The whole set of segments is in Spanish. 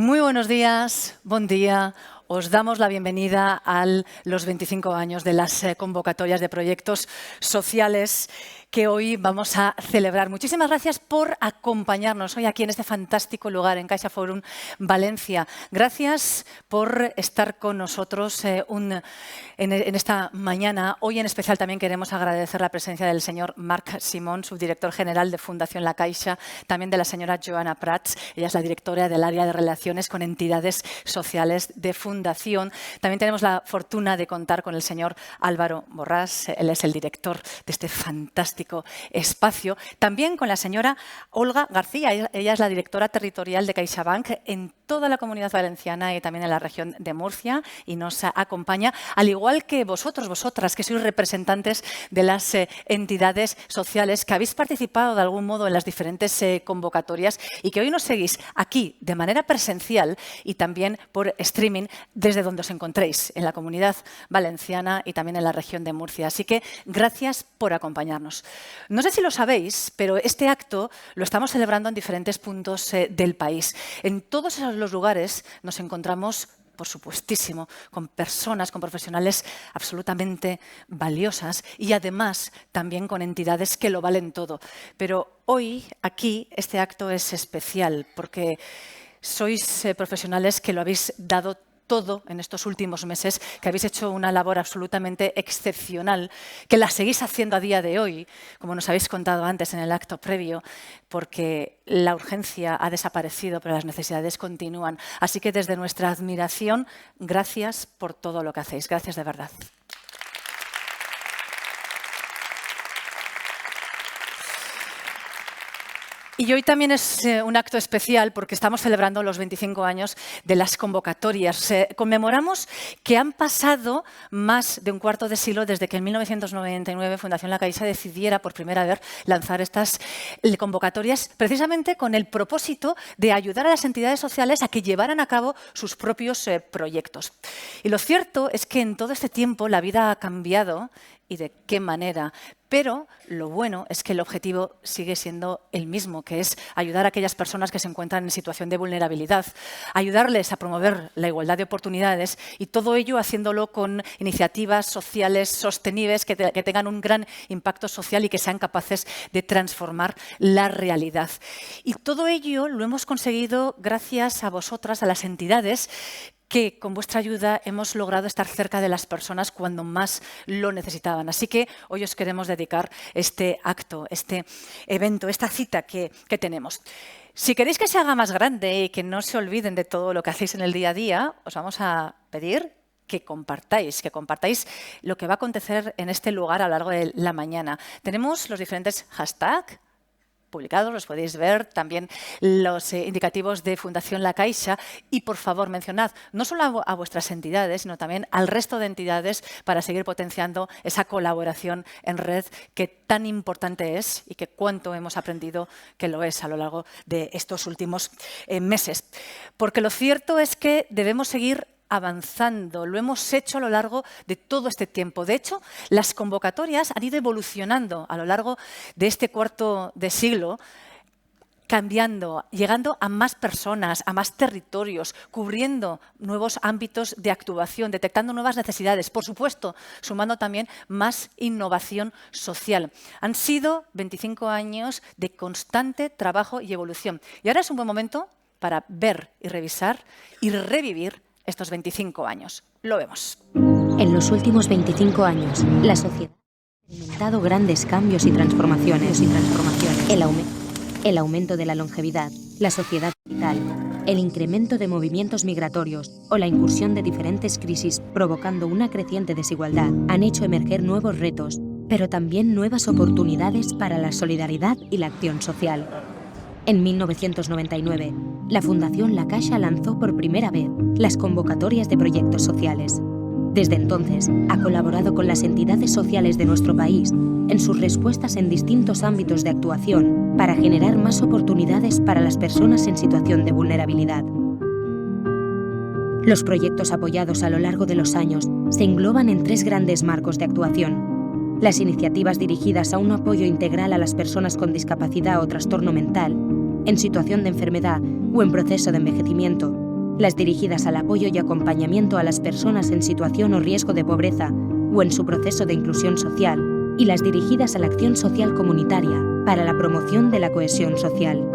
Muy buenos días, buen día. Os damos la bienvenida a los 25 años de las convocatorias de proyectos sociales que hoy vamos a celebrar. Muchísimas gracias por acompañarnos hoy aquí en este fantástico lugar, en CaixaForum Valencia. Gracias por estar con nosotros en esta mañana. Hoy en especial también queremos agradecer la presencia del señor Marc Simón, subdirector general de Fundación La Caixa, también de la señora Joana Prats, ella es la directora del área de relaciones con entidades sociales de Fundación. También tenemos la fortuna de contar con el señor Álvaro Borrás, él es el director de este fantástico espacio. También con la señora Olga García, ella es la directora territorial de CaixaBank en toda la Comunidad Valenciana y también en la región de Murcia, y nos acompaña, al igual que vosotras, que sois representantes de las entidades sociales que habéis participado de algún modo en las diferentes convocatorias y que hoy nos seguís aquí de manera presencial y también por streaming desde donde os encontréis, en la Comunidad Valenciana y también en la región de Murcia. Así que gracias por acompañarnos. No sé si lo sabéis, pero este acto lo estamos celebrando en diferentes puntos del país. En todos los lugares nos encontramos, por supuestísimo, con personas, con profesionales absolutamente valiosas y además también con entidades que lo valen todo. Pero hoy, aquí, este acto es especial porque sois profesionales que lo habéis dado todo en estos últimos meses, que habéis hecho una labor absolutamente excepcional, que la seguís haciendo a día de hoy, como nos habéis contado antes en el acto previo, porque la urgencia ha desaparecido, pero las necesidades continúan. Así que desde nuestra admiración, gracias por todo lo que hacéis. Gracias de verdad. Y hoy también es un acto especial porque estamos celebrando los 25 años de las convocatorias. Conmemoramos que han pasado más de un cuarto de siglo desde que en 1999 Fundación La Caixa decidiera por primera vez lanzar estas convocatorias precisamente con el propósito de ayudar a las entidades sociales a que llevaran a cabo sus propios proyectos. Y lo cierto es que en todo este tiempo la vida ha cambiado y de qué manera. Pero lo bueno es que el objetivo sigue siendo el mismo, que es ayudar a aquellas personas que se encuentran en situación de vulnerabilidad, ayudarles a promover la igualdad de oportunidades y todo ello haciéndolo con iniciativas sociales sostenibles que tengan un gran impacto social y que sean capaces de transformar la realidad. Y todo ello lo hemos conseguido gracias a vosotras, a las entidades, que con vuestra ayuda hemos logrado estar cerca de las personas cuando más lo necesitaban. Así que hoy os queremos dedicar este acto, este evento, esta cita que tenemos. Si queréis que se haga más grande y que no se olviden de todo lo que hacéis en el día a día, os vamos a pedir que compartáis lo que va a acontecer en este lugar a lo largo de la mañana. Tenemos los diferentes hashtags publicados, los podéis ver, también los indicativos de Fundación La Caixa y, por favor, mencionad no solo a vuestras entidades, sino también al resto de entidades para seguir potenciando esa colaboración en red que tan importante es y que cuánto hemos aprendido que lo es a lo largo de estos últimos meses. Porque lo cierto es que debemos seguir avanzando, lo hemos hecho a lo largo de todo este tiempo. De hecho, las convocatorias han ido evolucionando a lo largo de este cuarto de siglo, cambiando, llegando a más personas, a más territorios, cubriendo nuevos ámbitos de actuación, detectando nuevas necesidades, por supuesto, sumando también más innovación social. Han sido 25 años de constante trabajo y evolución. Y ahora es un buen momento para ver y revisar y revivir estos 25 años. Lo vemos. En los últimos 25 años, la sociedad ha experimentado grandes cambios y transformaciones. El aumento de la longevidad, la sociedad digital, el incremento de movimientos migratorios o la incursión de diferentes crisis provocando una creciente desigualdad han hecho emerger nuevos retos, pero también nuevas oportunidades para la solidaridad y la acción social. En 1999, la Fundación La Caixa lanzó por primera vez las convocatorias de proyectos sociales. Desde entonces, ha colaborado con las entidades sociales de nuestro país en sus respuestas en distintos ámbitos de actuación para generar más oportunidades para las personas en situación de vulnerabilidad. Los proyectos apoyados a lo largo de los años se engloban en 3 grandes marcos de actuación. Las iniciativas dirigidas a un apoyo integral a las personas con discapacidad o trastorno mental, en situación de enfermedad o en proceso de envejecimiento, las dirigidas al apoyo y acompañamiento a las personas en situación o riesgo de pobreza o en su proceso de inclusión social, y las dirigidas a la acción social comunitaria para la promoción de la cohesión social.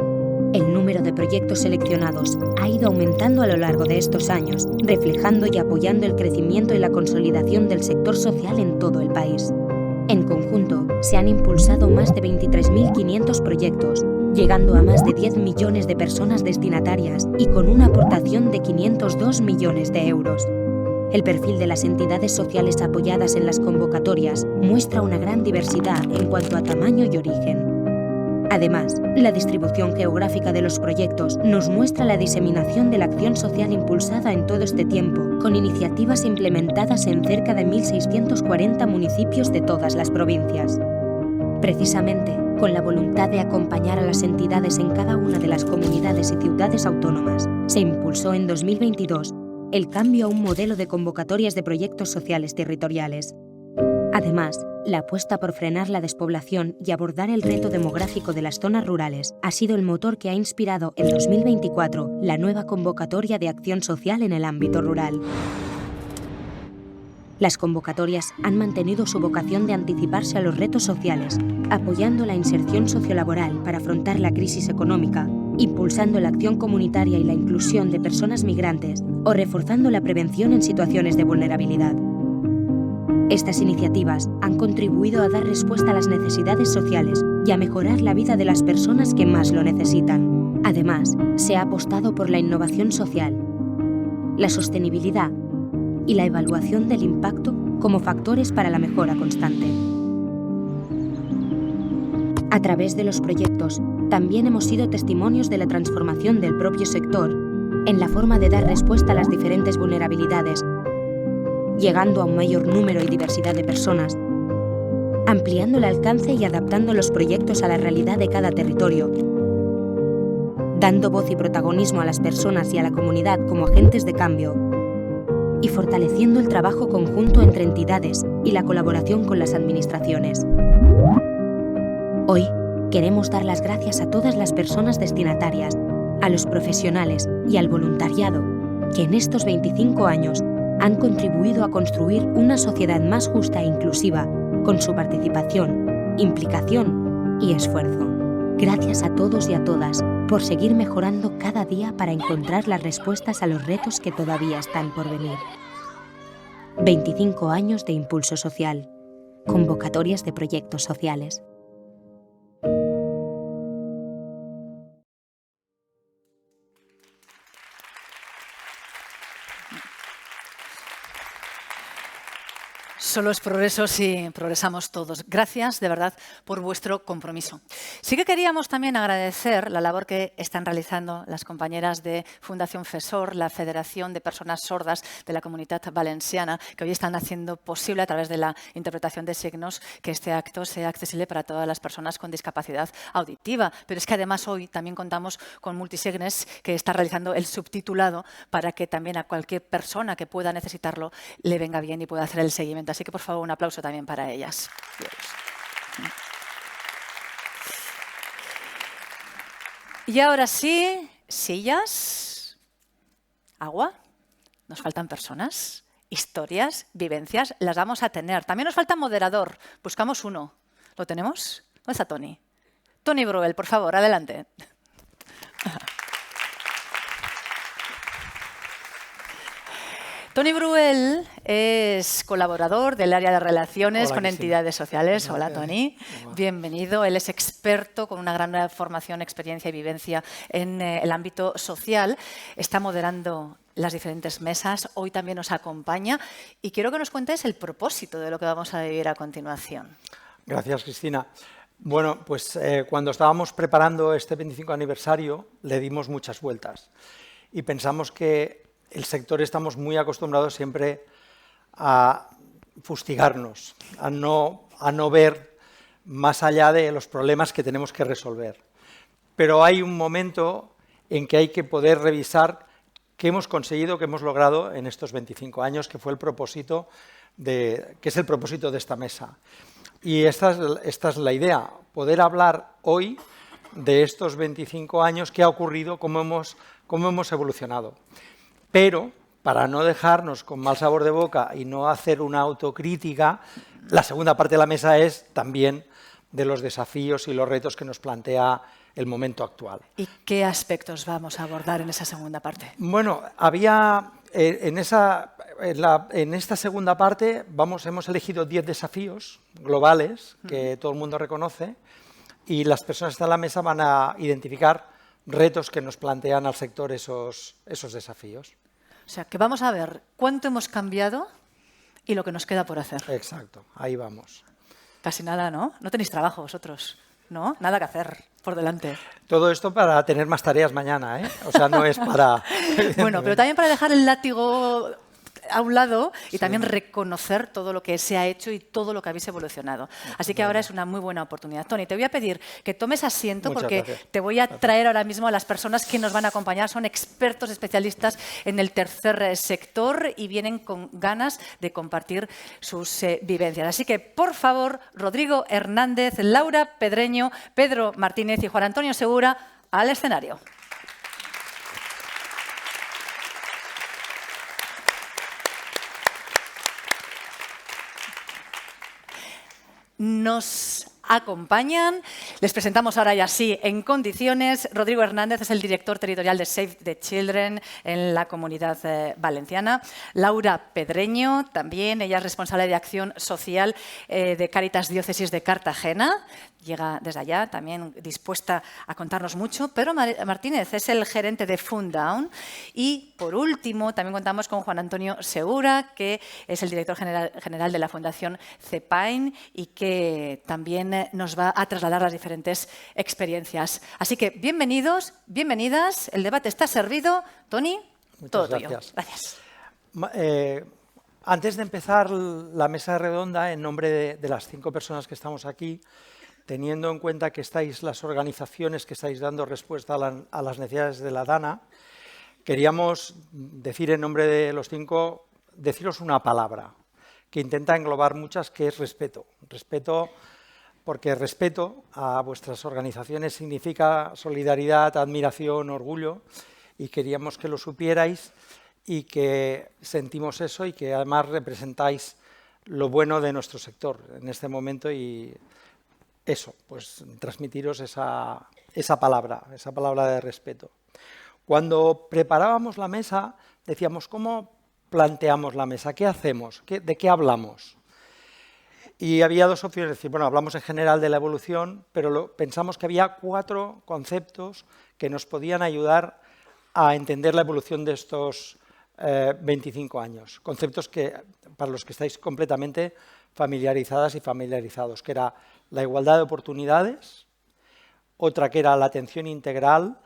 El número de proyectos seleccionados ha ido aumentando a lo largo de estos años, reflejando y apoyando el crecimiento y la consolidación del sector social en todo el país. En conjunto, se han impulsado más de 23.500 proyectos, llegando a más de 10 millones de personas destinatarias y con una aportación de 502 millones de euros. El perfil de las entidades sociales apoyadas en las convocatorias muestra una gran diversidad en cuanto a tamaño y origen. Además, la distribución geográfica de los proyectos nos muestra la diseminación de la acción social impulsada en todo este tiempo, con iniciativas implementadas en cerca de 1.640 municipios de todas las provincias. Precisamente, con la voluntad de acompañar a las entidades en cada una de las comunidades y ciudades autónomas, se impulsó en 2022 el cambio a un modelo de convocatorias de proyectos sociales territoriales. Además, la apuesta por frenar la despoblación y abordar el reto demográfico de las zonas rurales ha sido el motor que ha inspirado en 2024 la nueva convocatoria de acción social en el ámbito rural. Las convocatorias han mantenido su vocación de anticiparse a los retos sociales, apoyando la inserción sociolaboral para afrontar la crisis económica, impulsando la acción comunitaria y la inclusión de personas migrantes o reforzando la prevención en situaciones de vulnerabilidad. Estas iniciativas han contribuido a dar respuesta a las necesidades sociales y a mejorar la vida de las personas que más lo necesitan. Además, se ha apostado por la innovación social, la sostenibilidad y la evaluación del impacto como factores para la mejora constante. A través de los proyectos, también hemos sido testimonios de la transformación del propio sector en la forma de dar respuesta a las diferentes vulnerabilidades, llegando a un mayor número y diversidad de personas, ampliando el alcance y adaptando los proyectos a la realidad de cada territorio, dando voz y protagonismo a las personas y a la comunidad como agentes de cambio, y fortaleciendo el trabajo conjunto entre entidades y la colaboración con las administraciones. Hoy queremos dar las gracias a todas las personas destinatarias, a los profesionales y al voluntariado, que en estos 25 años han contribuido a construir una sociedad más justa e inclusiva con su participación, implicación y esfuerzo. Gracias a todos y a todas por seguir mejorando cada día para encontrar las respuestas a los retos que todavía están por venir. 25 años de impulso social. Convocatorias de proyectos sociales. Solo es progreso si progresamos todos. Gracias, de verdad, por vuestro compromiso. Sí que queríamos también agradecer la labor que están realizando las compañeras de Fundación FESOR, la Federación de Personas Sordas de la Comunitat Valenciana, que hoy están haciendo posible, a través de la interpretación de signos, que este acto sea accesible para todas las personas con discapacidad auditiva. Pero es que además hoy también contamos con Multisignes, que está realizando el subtitulado para que también a cualquier persona que pueda necesitarlo le venga bien y pueda hacer el seguimiento. Así que, por favor, un aplauso también para ellas. Y ahora sí, sillas, agua, nos faltan personas, historias, vivencias, las vamos a tener. También nos falta moderador, buscamos uno. ¿Lo tenemos? ¿Dónde está Toni? Toni Bruel, por favor, adelante. Toni Bruel es colaborador del área de relaciones con entidades sociales. Hola, Toni. Bienvenido. Él es experto con una gran formación, experiencia y vivencia en el ámbito social. Está moderando las diferentes mesas. Hoy también nos acompaña. Y quiero que nos cuentes el propósito de lo que vamos a vivir a continuación. Gracias, Cristina. Bueno, pues cuando estábamos preparando este 25 aniversario, le dimos muchas vueltas. Y pensamos que el sector estamos muy acostumbrados siempre a fustigarnos, a no ver más allá de los problemas que tenemos que resolver. Pero hay un momento en que hay que poder revisar qué hemos conseguido, qué hemos logrado en estos 25 años, que fue el propósito que es el propósito de esta mesa. Y esta es la idea, poder hablar hoy de estos 25 años, qué ha ocurrido, cómo hemos evolucionado. Pero, para no dejarnos con mal sabor de boca y no hacer una autocrítica, la segunda parte de la mesa es también de los desafíos y los retos que nos plantea el momento actual. ¿Y qué aspectos vamos a abordar en esa segunda parte? Bueno, había en esta segunda parte hemos elegido 10 desafíos globales que todo el mundo reconoce y las personas que están en la mesa van a identificar retos que nos plantean al sector esos desafíos. O sea, que vamos a ver cuánto hemos cambiado y lo que nos queda por hacer. Exacto, ahí vamos. Casi nada, ¿no? No tenéis trabajo vosotros, ¿no? Nada que hacer por delante. Todo esto para tener más tareas mañana, ¿eh? O sea, no es para... Bueno, pero también para dejar el látigo a un lado y también reconocer todo lo que se ha hecho y todo lo que habéis evolucionado. Así que ahora es una muy buena oportunidad. Tony, te voy a pedir que tomes asiento porque te voy a traer ahora mismo a las personas que nos van a acompañar. Son expertos especialistas en el tercer sector y vienen con ganas de compartir sus vivencias. Así que, por favor, Rodrigo Hernández, Laura Pedreño, Pedro Martínez y Juan Antonio Segura al escenario. Nos acompañan, les presentamos ahora ya sí en condiciones. Rodrigo Hernández es el director territorial de Save the Children en la Comunidad Valenciana. Laura Pedreño, también, ella es responsable de acción social de Cáritas Diócesis de Cartagena. Llega desde allá, también dispuesta a contarnos mucho. Pedro Martínez es el gerente de Fundown. Y, por último, también contamos con Juan Antonio Segura, que es el director general de la Fundación CEPAIN y que también nos va a trasladar las diferentes experiencias. Así que, bienvenidos, bienvenidas. El debate está servido. Tony, todo tuyo. Gracias. Antes de empezar la mesa redonda, en nombre de las 5 personas que estamos aquí, teniendo en cuenta que estáis las organizaciones que estáis dando respuesta a las necesidades de la DANA, queríamos decir en nombre de los 5, deciros una palabra que intenta englobar muchas, que es respeto. Respeto, porque respeto a vuestras organizaciones significa solidaridad, admiración, orgullo, y queríamos que lo supierais y que sentimos eso y que además representáis lo bueno de nuestro sector en este momento y eso, pues transmitiros esa palabra de respeto. Cuando preparábamos la mesa, decíamos, ¿cómo planteamos la mesa? ¿Qué hacemos? ¿De qué hablamos? Y había 2 opciones, es decir, bueno, hablamos en general de la evolución, pero pensamos que había 4 conceptos que nos podían ayudar a entender la evolución de estos 25 años. Conceptos para los que estáis completamente familiarizadas y familiarizados, que era la igualdad de oportunidades, otra que era la atención integral,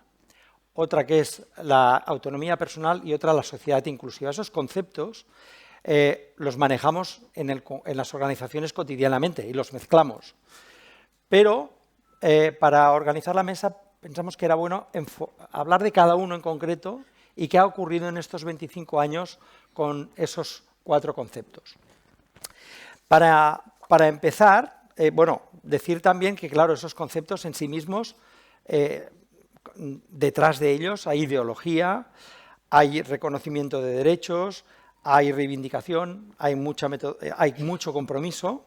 otra que es la autonomía personal y otra la sociedad inclusiva. Esos conceptos los manejamos en las organizaciones cotidianamente y los mezclamos. Pero para organizar la mesa pensamos que era bueno hablar de cada uno en concreto y qué ha ocurrido en estos 25 años con esos 4 conceptos. Para empezar, bueno, decir también que, claro, esos conceptos en sí mismos, detrás de ellos hay ideología, hay reconocimiento de derechos, hay reivindicación, hay mucho compromiso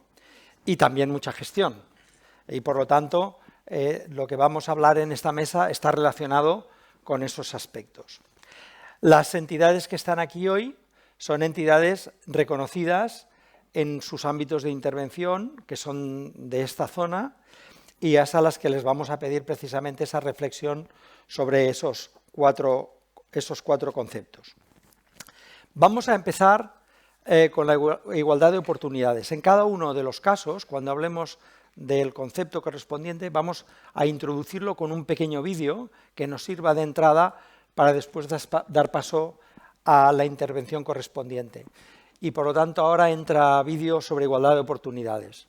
y también mucha gestión. Y, por lo tanto, lo que vamos a hablar en esta mesa está relacionado con esos aspectos. Las entidades que están aquí hoy son entidades reconocidas en sus ámbitos de intervención, que son de esta zona, y es a las que les vamos a pedir precisamente esa reflexión sobre esos cuatro conceptos. Vamos a empezar con la igualdad de oportunidades. En cada uno de los casos, cuando hablemos del concepto correspondiente, vamos a introducirlo con un pequeño vídeo que nos sirva de entrada para después dar paso a la intervención correspondiente. Y, por lo tanto, ahora entra vídeo sobre igualdad de oportunidades.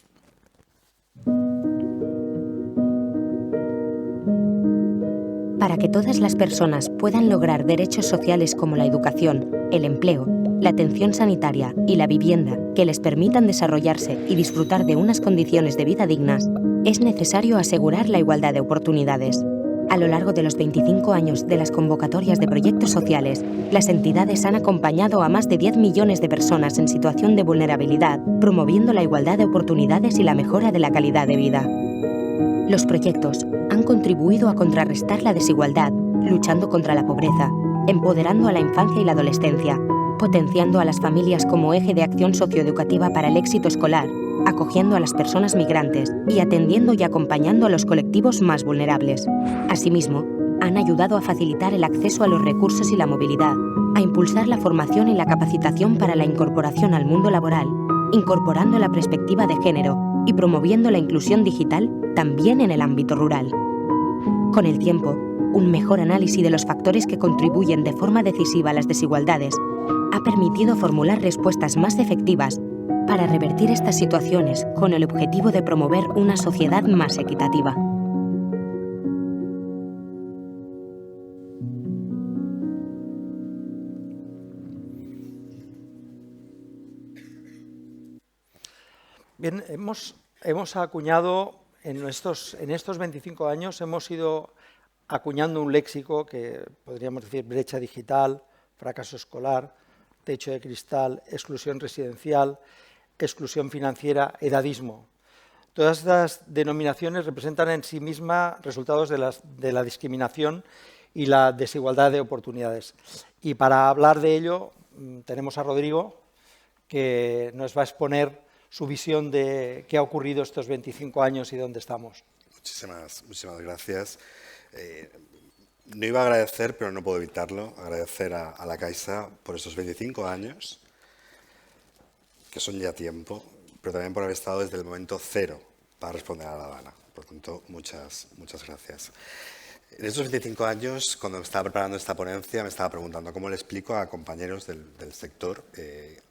Para que todas las personas puedan lograr derechos sociales como la educación, el empleo, la atención sanitaria y la vivienda que les permitan desarrollarse y disfrutar de unas condiciones de vida dignas, es necesario asegurar la igualdad de oportunidades. A lo largo de los 25 años de las convocatorias de proyectos sociales, las entidades han acompañado a más de 10 millones de personas en situación de vulnerabilidad, promoviendo la igualdad de oportunidades y la mejora de la calidad de vida. Los proyectos han contribuido a contrarrestar la desigualdad, luchando contra la pobreza, empoderando a la infancia y la adolescencia, potenciando a las familias como eje de acción socioeducativa para el éxito escolar, acogiendo a las personas migrantes y atendiendo y acompañando a los colectivos más vulnerables. Asimismo, han ayudado a facilitar el acceso a los recursos y la movilidad, a impulsar la formación y la capacitación para la incorporación al mundo laboral, incorporando la perspectiva de género y promoviendo la inclusión digital también en el ámbito rural. Con el tiempo, un mejor análisis de los factores que contribuyen de forma decisiva a las desigualdades ha permitido formular respuestas más efectivas para revertir estas situaciones con el objetivo de promover una sociedad más equitativa. Bien, hemos acuñado, en estos 25 años, hemos ido acuñando un léxico que podríamos decir brecha digital, fracaso escolar, techo de cristal, exclusión residencial, exclusión financiera, edadismo. Todas estas denominaciones representan en sí mismas resultados de la discriminación y la desigualdad de oportunidades. Y para hablar de ello tenemos a Rodrigo, que nos va a exponer su visión de qué ha ocurrido estos 25 años y dónde estamos. Muchísimas gracias. No iba a agradecer, pero no puedo evitarlo, agradecer a la Caixa por esos 25 años, que son ya tiempo, pero también por haber estado desde el momento cero para responder a La Habana. Por tanto, muchas gracias. En estos 25 años, cuando me estaba preparando esta ponencia, me estaba preguntando cómo le explico a compañeros del sector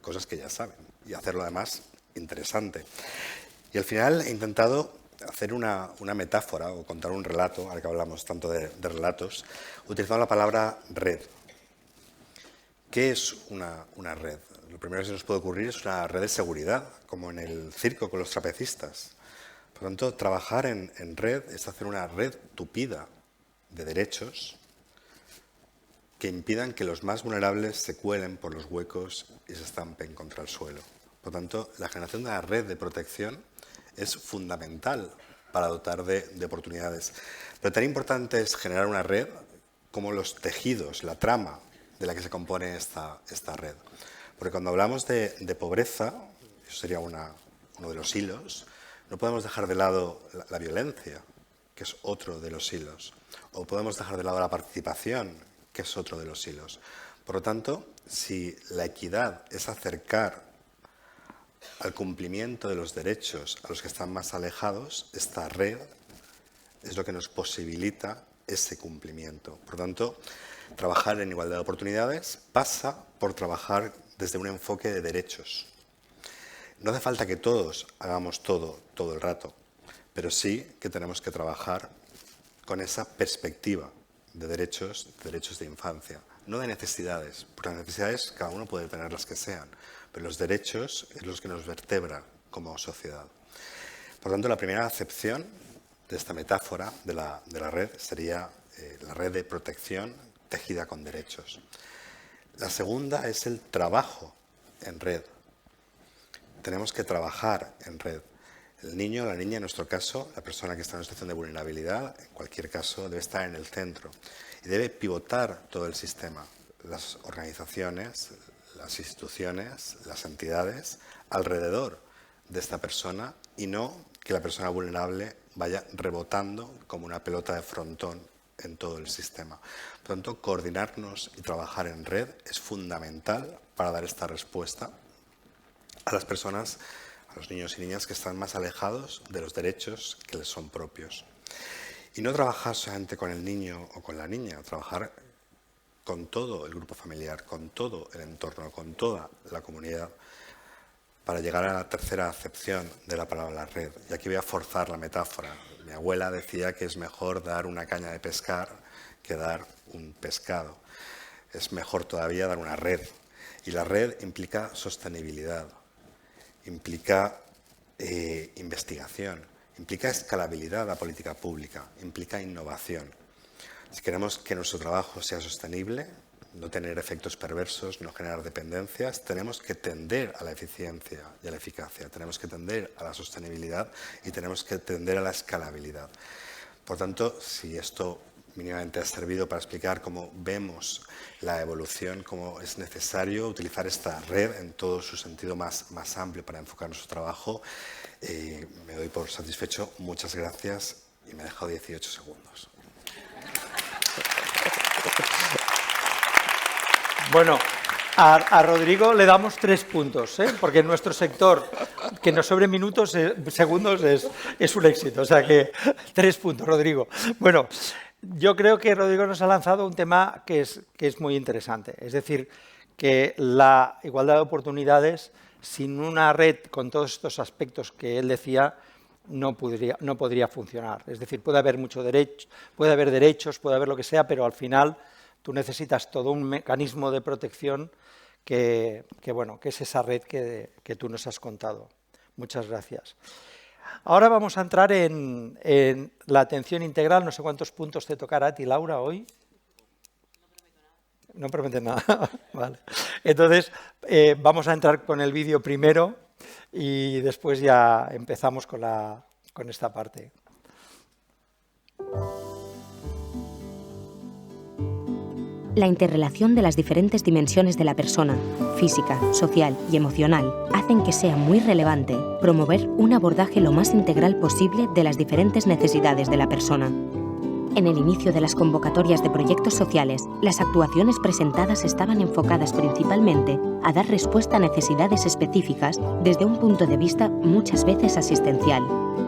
cosas que ya saben y hacerlo además interesante. Y al final he intentado hacer una metáfora o contar un relato, ahora que hablamos tanto de relatos, utilizando la palabra red. ¿Qué es una red? Lo primero que se nos puede ocurrir es una red de seguridad, como en el circo con los trapecistas. Por lo tanto, trabajar en red es hacer una red tupida de derechos que impidan que los más vulnerables se cuelen por los huecos y se estampen contra el suelo. Por lo tanto, la generación de una red de protección es fundamental para dotar de oportunidades. Pero tan importante es generar una red como los tejidos, la trama de la que se compone esta red. Porque cuando hablamos de pobreza, eso sería uno de los hilos, no podemos dejar de lado la violencia, que es otro de los hilos, o podemos dejar de lado la participación, que es otro de los hilos. Por lo tanto, si la equidad es acercar al cumplimiento de los derechos a los que están más alejados, esta red es lo que nos posibilita ese cumplimiento. Por lo tanto, trabajar en igualdad de oportunidades pasa por trabajar desde un enfoque de derechos. No hace falta que todos hagamos todo el rato, pero sí que tenemos que trabajar con esa perspectiva de derechos de infancia, no de necesidades, porque las necesidades cada uno puede tener las que sean, pero los derechos es los que nos vertebran como sociedad. Por tanto, la primera acepción de esta metáfora de la red sería la red de protección tejida con derechos. La segunda es el trabajo en red. Tenemos que trabajar en red. El niño, la niña, en nuestro caso, la persona que está en una situación de vulnerabilidad, en cualquier caso, debe estar en el centro y debe pivotar todo el sistema, las organizaciones, las instituciones, las entidades, alrededor de esta persona y no que la persona vulnerable vaya rebotando como una pelota de frontón en todo el sistema. Por lo tanto, coordinarnos y trabajar en red es fundamental para dar esta respuesta a las personas, a los niños y niñas que están más alejados de los derechos que les son propios. Y no trabajar solamente con el niño o con la niña, trabajar con todo el grupo familiar, con todo el entorno, con toda la comunidad, para llegar a la tercera acepción de la palabra red. Y aquí voy a forzar la metáfora. Mi abuela decía que es mejor dar una caña de pescar que dar un pescado. Es mejor todavía dar una red. Y la red implica sostenibilidad, implica investigación, implica escalabilidad a la política pública, implica innovación. Si queremos que nuestro trabajo sea sostenible, no tener efectos perversos, no generar dependencias, tenemos que tender a la eficiencia y a la eficacia, tenemos que tender a la sostenibilidad y tenemos que tender a la escalabilidad. Por tanto, si esto mínimamente ha servido para explicar cómo vemos la evolución, cómo es necesario utilizar esta red en todo su sentido más amplio para enfocar nuestro trabajo, me doy por satisfecho. Muchas gracias y me he dejado 18 segundos. Bueno, a Rodrigo le damos 3 puntos, porque en nuestro sector, que nos sobre minutos, segundos, es un éxito. O sea que 3 puntos, Rodrigo. Bueno, yo creo que Rodrigo nos ha lanzado un tema que es muy interesante. Es decir, que la igualdad de oportunidades, sin una red con todos estos aspectos que él decía, no podría funcionar. Es decir, puede haber derechos, puede haber lo que sea, pero al final tú necesitas todo un mecanismo de protección que es esa red que tú nos has contado. Muchas gracias. Ahora vamos a entrar en la atención integral. No sé cuántos puntos te tocará a ti, Laura, hoy. No prometes nada. Vale. Entonces, vamos a entrar con el vídeo primero y después ya empezamos con esta parte. La interrelación de las diferentes dimensiones de la persona, física, social y emocional, hacen que sea muy relevante promover un abordaje lo más integral posible de las diferentes necesidades de la persona. En el inicio de las convocatorias de proyectos sociales, las actuaciones presentadas estaban enfocadas principalmente a dar respuesta a necesidades específicas desde un punto de vista muchas veces asistencial.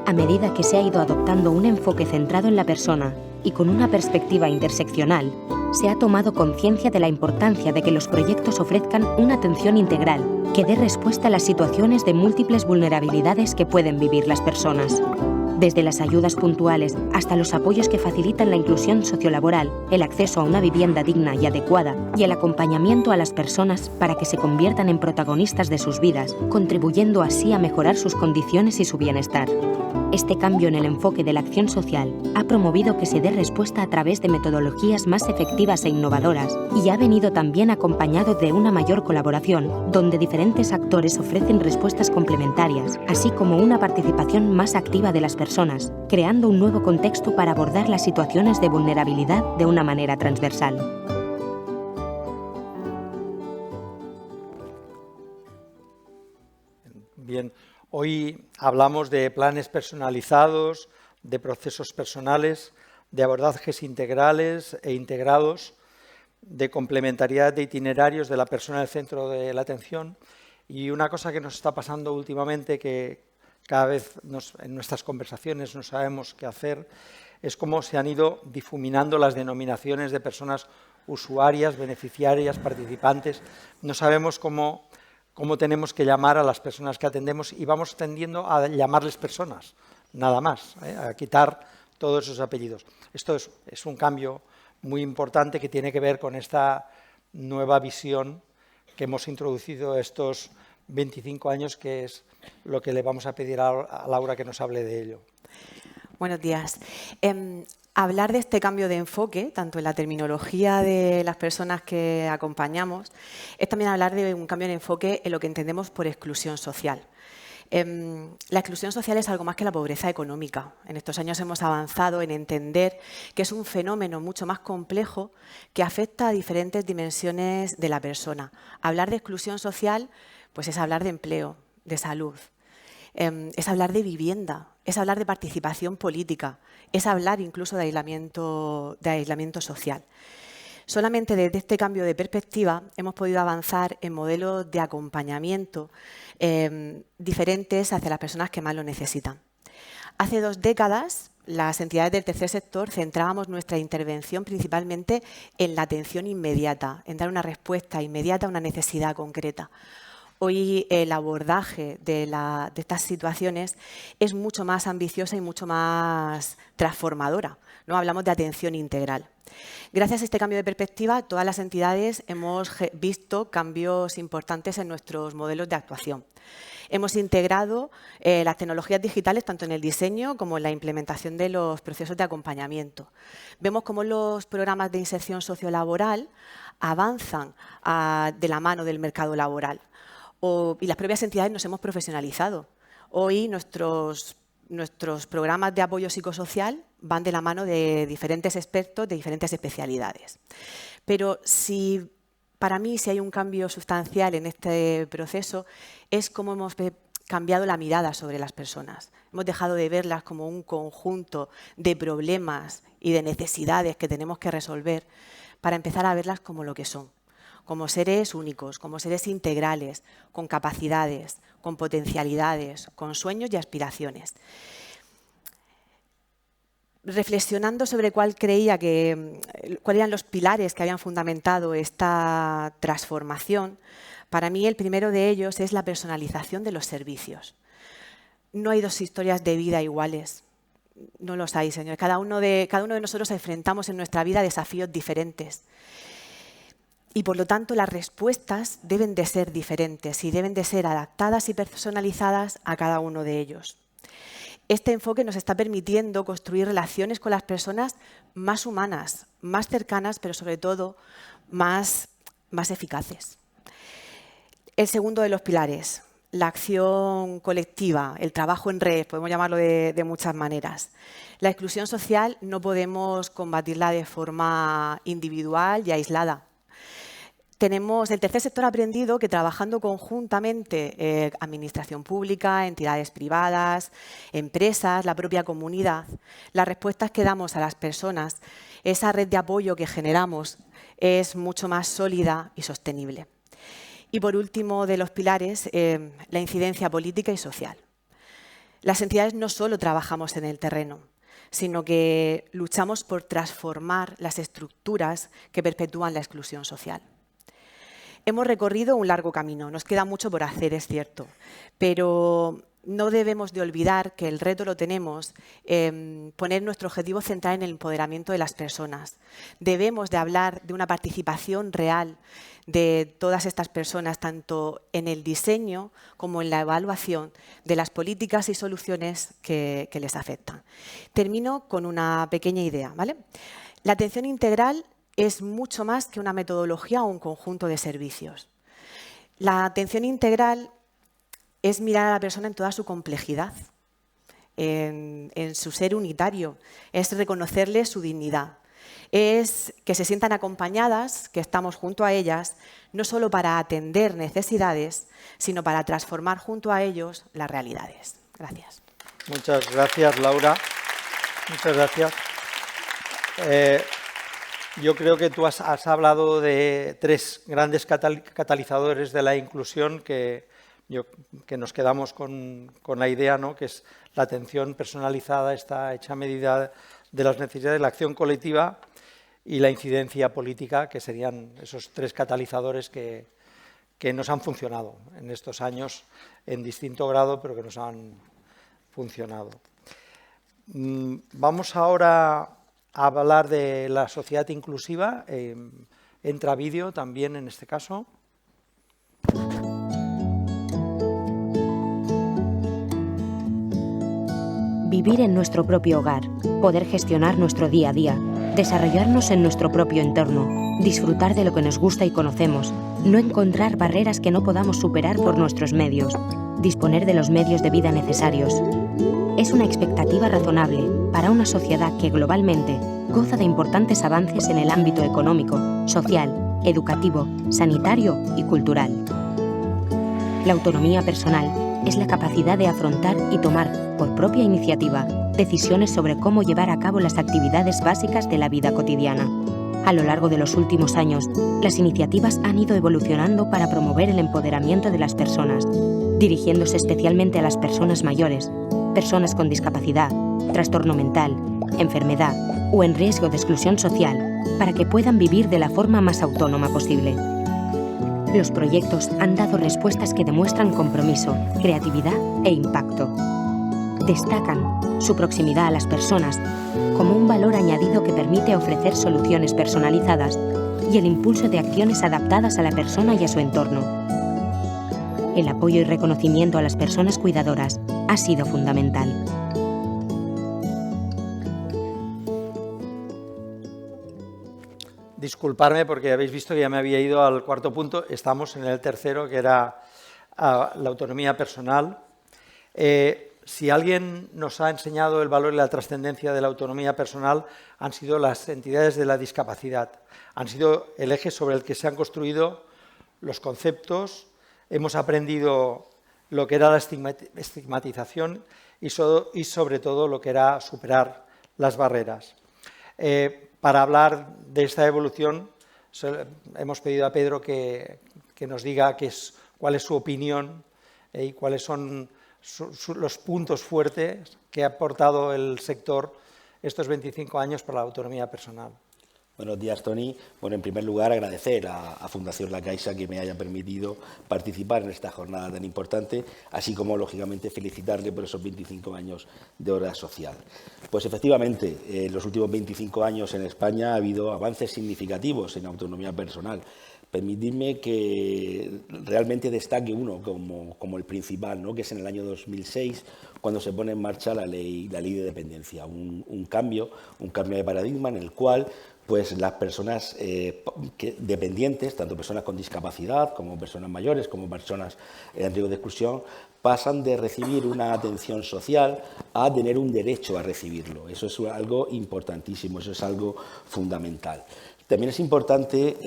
A medida que se ha ido adoptando un enfoque centrado en la persona y con una perspectiva interseccional, se ha tomado conciencia de la importancia de que los proyectos ofrezcan una atención integral que dé respuesta a las situaciones de múltiples vulnerabilidades que pueden vivir las personas. Desde las ayudas puntuales hasta los apoyos que facilitan la inclusión sociolaboral, el acceso a una vivienda digna y adecuada y el acompañamiento a las personas para que se conviertan en protagonistas de sus vidas, contribuyendo así a mejorar sus condiciones y su bienestar. Este cambio en el enfoque de la acción social ha promovido que se dé respuesta a través de metodologías más efectivas e innovadoras y ha venido también acompañado de una mayor colaboración, donde diferentes actores ofrecen respuestas complementarias, así como una participación más activa de las personas, creando un nuevo contexto para abordar las situaciones de vulnerabilidad de una manera transversal. Bien, hoy hablamos de planes personalizados, de procesos personales, de abordajes integrales e integrados, de complementariedad de itinerarios de la persona en el centro de la atención. Y una cosa que nos está pasando últimamente, que cada vez en nuestras conversaciones no sabemos qué hacer, es cómo se han ido difuminando las denominaciones de personas usuarias, beneficiarias, participantes. No sabemos cómo tenemos que llamar a las personas que atendemos y vamos tendiendo a llamarles personas, nada más, a quitar todos esos apellidos. Esto es un cambio muy importante que tiene que ver con esta nueva visión que hemos introducido estos 25 años, que es lo que le vamos a pedir a Laura que nos hable de ello. Buenos días. Hablar de este cambio de enfoque, tanto en la terminología de las personas que acompañamos, es también hablar de un cambio de enfoque en lo que entendemos por exclusión social. La exclusión social es algo más que la pobreza económica. En estos años hemos avanzado en entender que es un fenómeno mucho más complejo que afecta a diferentes dimensiones de la persona. Hablar de exclusión social, pues es hablar de empleo, de salud, es hablar de vivienda, es hablar de participación política, es hablar incluso de aislamiento social. Solamente desde este cambio de perspectiva hemos podido avanzar en modelos de acompañamiento diferentes hacia las personas que más lo necesitan. Hace 2 décadas, las entidades del tercer sector centrábamos nuestra intervención principalmente en la atención inmediata, en dar una respuesta inmediata a una necesidad concreta. Hoy el abordaje de estas situaciones es mucho más ambiciosa y mucho más transformadora, ¿no? Hablamos de atención integral. Gracias a este cambio de perspectiva, todas las entidades hemos visto cambios importantes en nuestros modelos de actuación. Hemos integrado las tecnologías digitales tanto en el diseño como en la implementación de los procesos de acompañamiento. Vemos cómo los programas de inserción sociolaboral avanzan de la mano del mercado laboral. Y las propias entidades nos hemos profesionalizado. Hoy nuestros programas de apoyo psicosocial van de la mano de diferentes expertos de diferentes especialidades. Pero para mí, si hay un cambio sustancial en este proceso, es cómo hemos cambiado la mirada sobre las personas. Hemos dejado de verlas como un conjunto de problemas y de necesidades que tenemos que resolver para empezar a verlas como lo que son, como seres únicos, como seres integrales, con capacidades, con potencialidades, con sueños y aspiraciones. Reflexionando sobre cuáles eran los pilares que habían fundamentado esta transformación, para mí el primero de ellos es la personalización de los servicios. No hay dos historias de vida iguales, no los hay, señor. Cada uno de nosotros enfrentamos en nuestra vida desafíos diferentes. Y por lo tanto las respuestas deben de ser diferentes y deben de ser adaptadas y personalizadas a cada uno de ellos. Este enfoque nos está permitiendo construir relaciones con las personas más humanas, más cercanas, pero sobre todo más eficaces. El segundo de los pilares, la acción colectiva, el trabajo en red, podemos llamarlo de muchas maneras. La exclusión social no podemos combatirla de forma individual y aislada. El tercer sector ha aprendido que trabajando conjuntamente, administración pública, entidades privadas, empresas, la propia comunidad, las respuestas que damos a las personas, esa red de apoyo que generamos es mucho más sólida y sostenible. Y por último de los pilares, la incidencia política y social. Las entidades no solo trabajamos en el terreno, sino que luchamos por transformar las estructuras que perpetúan la exclusión social. Hemos recorrido un largo camino, nos queda mucho por hacer, es cierto, pero no debemos de olvidar que el reto lo tenemos poner nuestro objetivo central en el empoderamiento de las personas. Debemos de hablar de una participación real de todas estas personas, tanto en el diseño como en la evaluación de las políticas y soluciones que les afectan. Termino con una pequeña idea, ¿vale? La atención integral es mucho más que una metodología o un conjunto de servicios. La atención integral es mirar a la persona en toda su complejidad, en su ser unitario, es reconocerle su dignidad, es que se sientan acompañadas, que estamos junto a ellas, no solo para atender necesidades, sino para transformar junto a ellos las realidades. Gracias. Muchas gracias, Laura. Muchas gracias. Yo creo que tú has hablado de tres grandes catalizadores de la inclusión que nos quedamos con la idea, ¿no? Que es la atención personalizada, está hecha a medida de las necesidades, la acción colectiva y la incidencia política, que serían esos tres catalizadores que nos han funcionado en estos años en distinto grado, pero que nos han funcionado. Vamos ahora a hablar de la sociedad inclusiva. Entra vídeo también en este caso. Vivir en nuestro propio hogar, poder gestionar nuestro día a día, desarrollarnos en nuestro propio entorno, disfrutar de lo que nos gusta y conocemos, no encontrar barreras que no podamos superar por nuestros medios, disponer de los medios de vida necesarios. Es una expectativa razonable para una sociedad que globalmente goza de importantes avances en el ámbito económico, social, educativo, sanitario y cultural. La autonomía personal es la capacidad de afrontar y tomar, por propia iniciativa, decisiones sobre cómo llevar a cabo las actividades básicas de la vida cotidiana. A lo largo de los últimos años, las iniciativas han ido evolucionando para promover el empoderamiento de las personas, dirigiéndose especialmente a las personas mayores, personas con discapacidad, trastorno mental, enfermedad o en riesgo de exclusión social, para que puedan vivir de la forma más autónoma posible. Los proyectos han dado respuestas que demuestran compromiso, creatividad e impacto. Destacan su proximidad a las personas como un valor añadido que permite ofrecer soluciones personalizadas y el impulso de acciones adaptadas a la persona y a su entorno. El apoyo y reconocimiento a las personas cuidadoras ha sido fundamental. Disculparme porque habéis visto que ya me había ido al cuarto punto. Estamos en el tercero, que era la autonomía personal. Si alguien nos ha enseñado el valor y la trascendencia de la autonomía personal, han sido las entidades de la discapacidad. Han sido el eje sobre el que se han construido los conceptos. Hemos aprendido lo que era la estigmatización y sobre todo lo que era superar las barreras. Para hablar de esta evolución, hemos pedido a Pedro que nos diga cuál es su opinión y cuáles son los puntos fuertes que ha aportado el sector estos 25 años para la autonomía personal. Buenos días, Toni. Bueno, en primer lugar, agradecer a Fundación La Caixa que me haya permitido participar en esta jornada tan importante, así como, lógicamente, felicitarle por esos 25 años de obra social. Pues, efectivamente, en los últimos 25 años en España ha habido avances significativos en autonomía personal. Permitidme que realmente destaque uno como el principal, ¿no?, que es en el año 2006, cuando se pone en marcha la ley de dependencia. Un cambio de paradigma en el cual pues las personas dependientes, tanto personas con discapacidad como personas mayores, como personas en riesgo de exclusión, pasan de recibir una atención social a tener un derecho a recibirlo. Eso es algo importantísimo, eso es algo fundamental. También es importante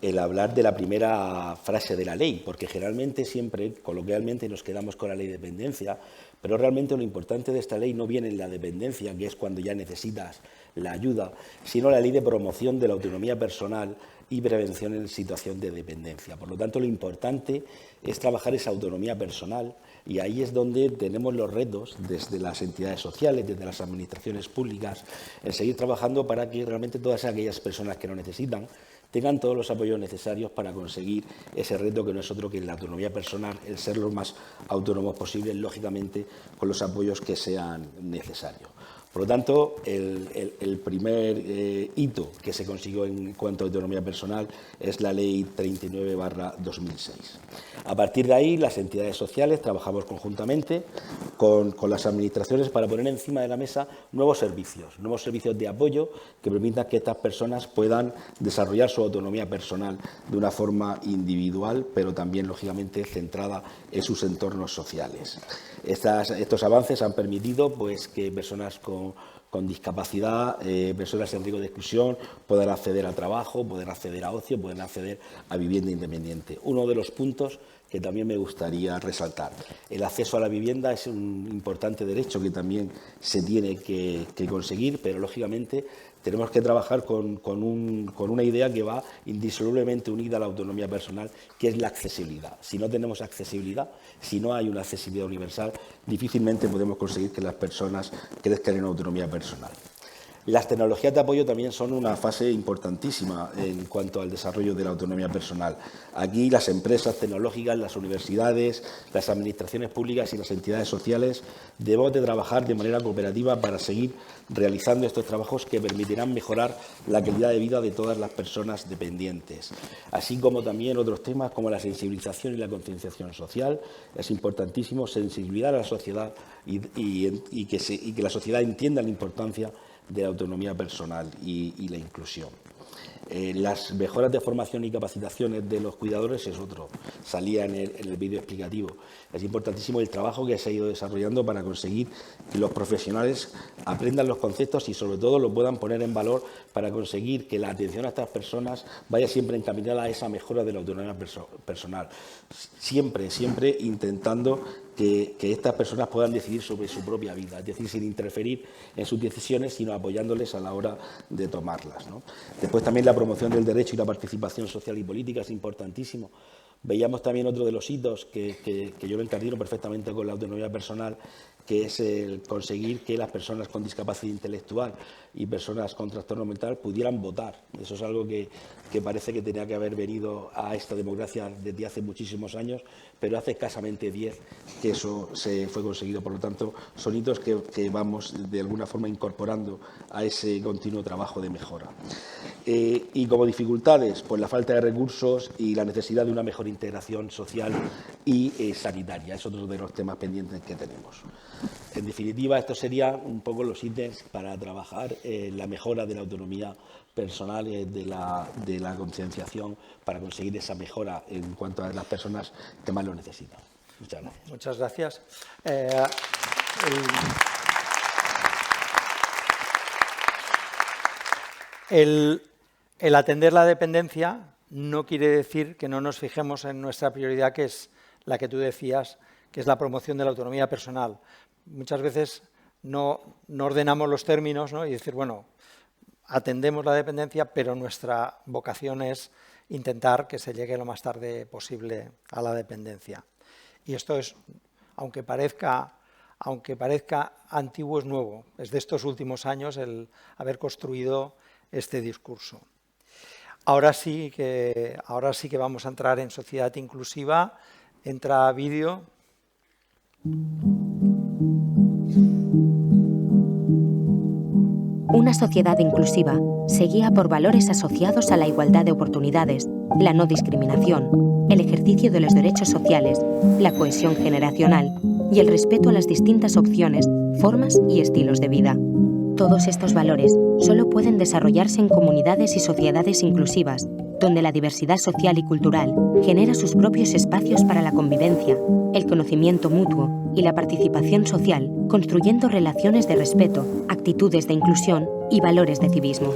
el hablar de la primera frase de la ley, porque generalmente siempre, coloquialmente, nos quedamos con la ley de dependencia, pero realmente lo importante de esta ley no viene en la dependencia, que es cuando ya necesitas la ayuda, sino la ley de promoción de la autonomía personal y prevención en situación de dependencia. Por lo tanto, lo importante es trabajar esa autonomía personal y ahí es donde tenemos los retos desde las entidades sociales, desde las administraciones públicas, en seguir trabajando para que realmente todas aquellas personas que lo necesitan tengan todos los apoyos necesarios para conseguir ese reto que no es otro que la autonomía personal, el ser lo más autónomos posibles, lógicamente con los apoyos que sean necesarios. Por lo tanto, el primer hito que se consiguió en cuanto a autonomía personal es la Ley 39/2006. A partir de ahí, las entidades sociales trabajamos conjuntamente con las administraciones para poner encima de la mesa nuevos servicios de apoyo que permitan que estas personas puedan desarrollar su autonomía personal de una forma individual, pero también, lógicamente, centrada en sus entornos sociales. Estos avances han permitido pues, que personas con discapacidad, personas en riesgo de exclusión, puedan acceder al trabajo, puedan acceder a ocio, puedan acceder a vivienda independiente. Uno de los puntos que también me gustaría resaltar. El acceso a la vivienda es un importante derecho que también se tiene que conseguir, pero lógicamente tenemos que trabajar con una idea que va indisolublemente unida a la autonomía personal, que es la accesibilidad. Si no tenemos accesibilidad, si no hay una accesibilidad universal, difícilmente podemos conseguir que las personas crezcan en autonomía personal. Las tecnologías de apoyo también son una fase importantísima en cuanto al desarrollo de la autonomía personal. Aquí las empresas tecnológicas, las universidades, las administraciones públicas y las entidades sociales debemos de trabajar de manera cooperativa para seguir realizando estos trabajos que permitirán mejorar la calidad de vida de todas las personas dependientes. Así como también otros temas como la sensibilización y la concienciación social. Es importantísimo sensibilizar a la sociedad y que la sociedad entienda la importancia de la autonomía personal y la inclusión. Las mejoras de formación y capacitaciones de los cuidadores es otro, salía en el vídeo explicativo. Es importantísimo el trabajo que se ha ido desarrollando para conseguir que los profesionales aprendan los conceptos y sobre todo lo puedan poner en valor para conseguir que la atención a estas personas vaya siempre encaminada a esa mejora de la autonomía personal. Siempre intentando que estas personas puedan decidir sobre su propia vida, es decir, sin interferir en sus decisiones, sino apoyándoles a la hora de tomarlas, ¿no? Después también la promoción del derecho y la participación social y política es importantísimo, Veíamos también otro de los hitos que yo lo encardino perfectamente con la autonomía personal, que es el conseguir que las personas con discapacidad intelectual y personas con trastorno mental pudieran votar. Eso es algo que parece que tenía que haber venido a esta democracia desde hace muchísimos años, pero hace escasamente 10 que eso se fue conseguido. Por lo tanto, son hitos que vamos de alguna forma incorporando a ese continuo trabajo de mejora. Y como dificultades, pues la falta de recursos y la necesidad de una mejor integración social y sanitaria. Es otro de los temas pendientes que tenemos. En definitiva, estos serían un poco los ítems para trabajar en la mejora de la autonomía personal, de la concienciación, para conseguir esa mejora en cuanto a las personas que más lo necesitan. Muchas gracias. Muchas gracias. El atender la dependencia no quiere decir que no nos fijemos en nuestra prioridad, que es la que tú decías, que es la promoción de la autonomía personal. Muchas veces no ordenamos los términos, ¿no? Y decir, bueno, atendemos la dependencia, pero nuestra vocación es intentar que se llegue lo más tarde posible a la dependencia. Y esto es, aunque parezca antiguo, es nuevo. Es de estos últimos años el haber construido este discurso. Ahora sí que vamos a entrar en sociedad inclusiva. Entra vídeo. Una sociedad inclusiva se guía por valores asociados a la igualdad de oportunidades, la no discriminación, el ejercicio de los derechos sociales, la cohesión generacional y el respeto a las distintas opciones, formas y estilos de vida. Todos estos valores solo pueden desarrollarse en comunidades y sociedades inclusivas, donde la diversidad social y cultural genera sus propios espacios para la convivencia, el conocimiento mutuo y la participación social, construyendo relaciones de respeto, actitudes de inclusión y valores de civismo.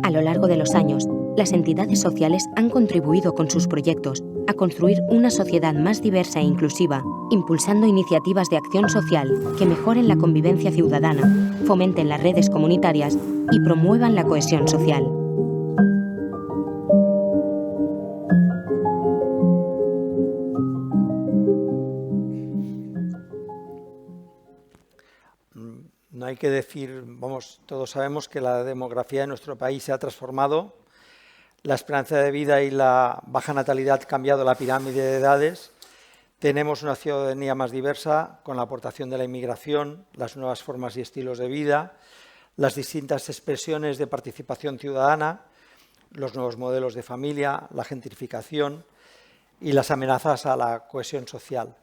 A lo largo de los años, las entidades sociales han contribuido con sus proyectos a construir una sociedad más diversa e inclusiva, impulsando iniciativas de acción social que mejoren la convivencia ciudadana, fomenten las redes comunitarias y promuevan la cohesión social. No hay que decir, vamos, todos sabemos que la demografía de nuestro país se ha transformado, la esperanza de vida y la baja natalidad han cambiado la pirámide de edades, tenemos una ciudadanía más diversa con la aportación de la inmigración, las nuevas formas y estilos de vida, las distintas expresiones de participación ciudadana, los nuevos modelos de familia, la gentrificación y las amenazas a la cohesión social.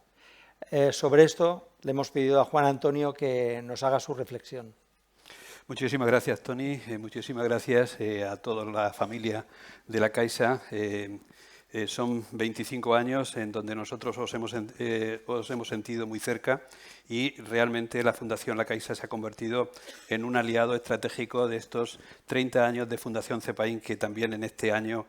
Sobre esto le hemos pedido a Juan Antonio que nos haga su reflexión. Muchísimas gracias, Toni. Muchísimas gracias a toda la familia de la Caixa. Son 25 años en donde nosotros os hemos sentido muy cerca y realmente la Fundación La Caixa se ha convertido en un aliado estratégico de estos 30 años de Fundación CEPAIN que también en este año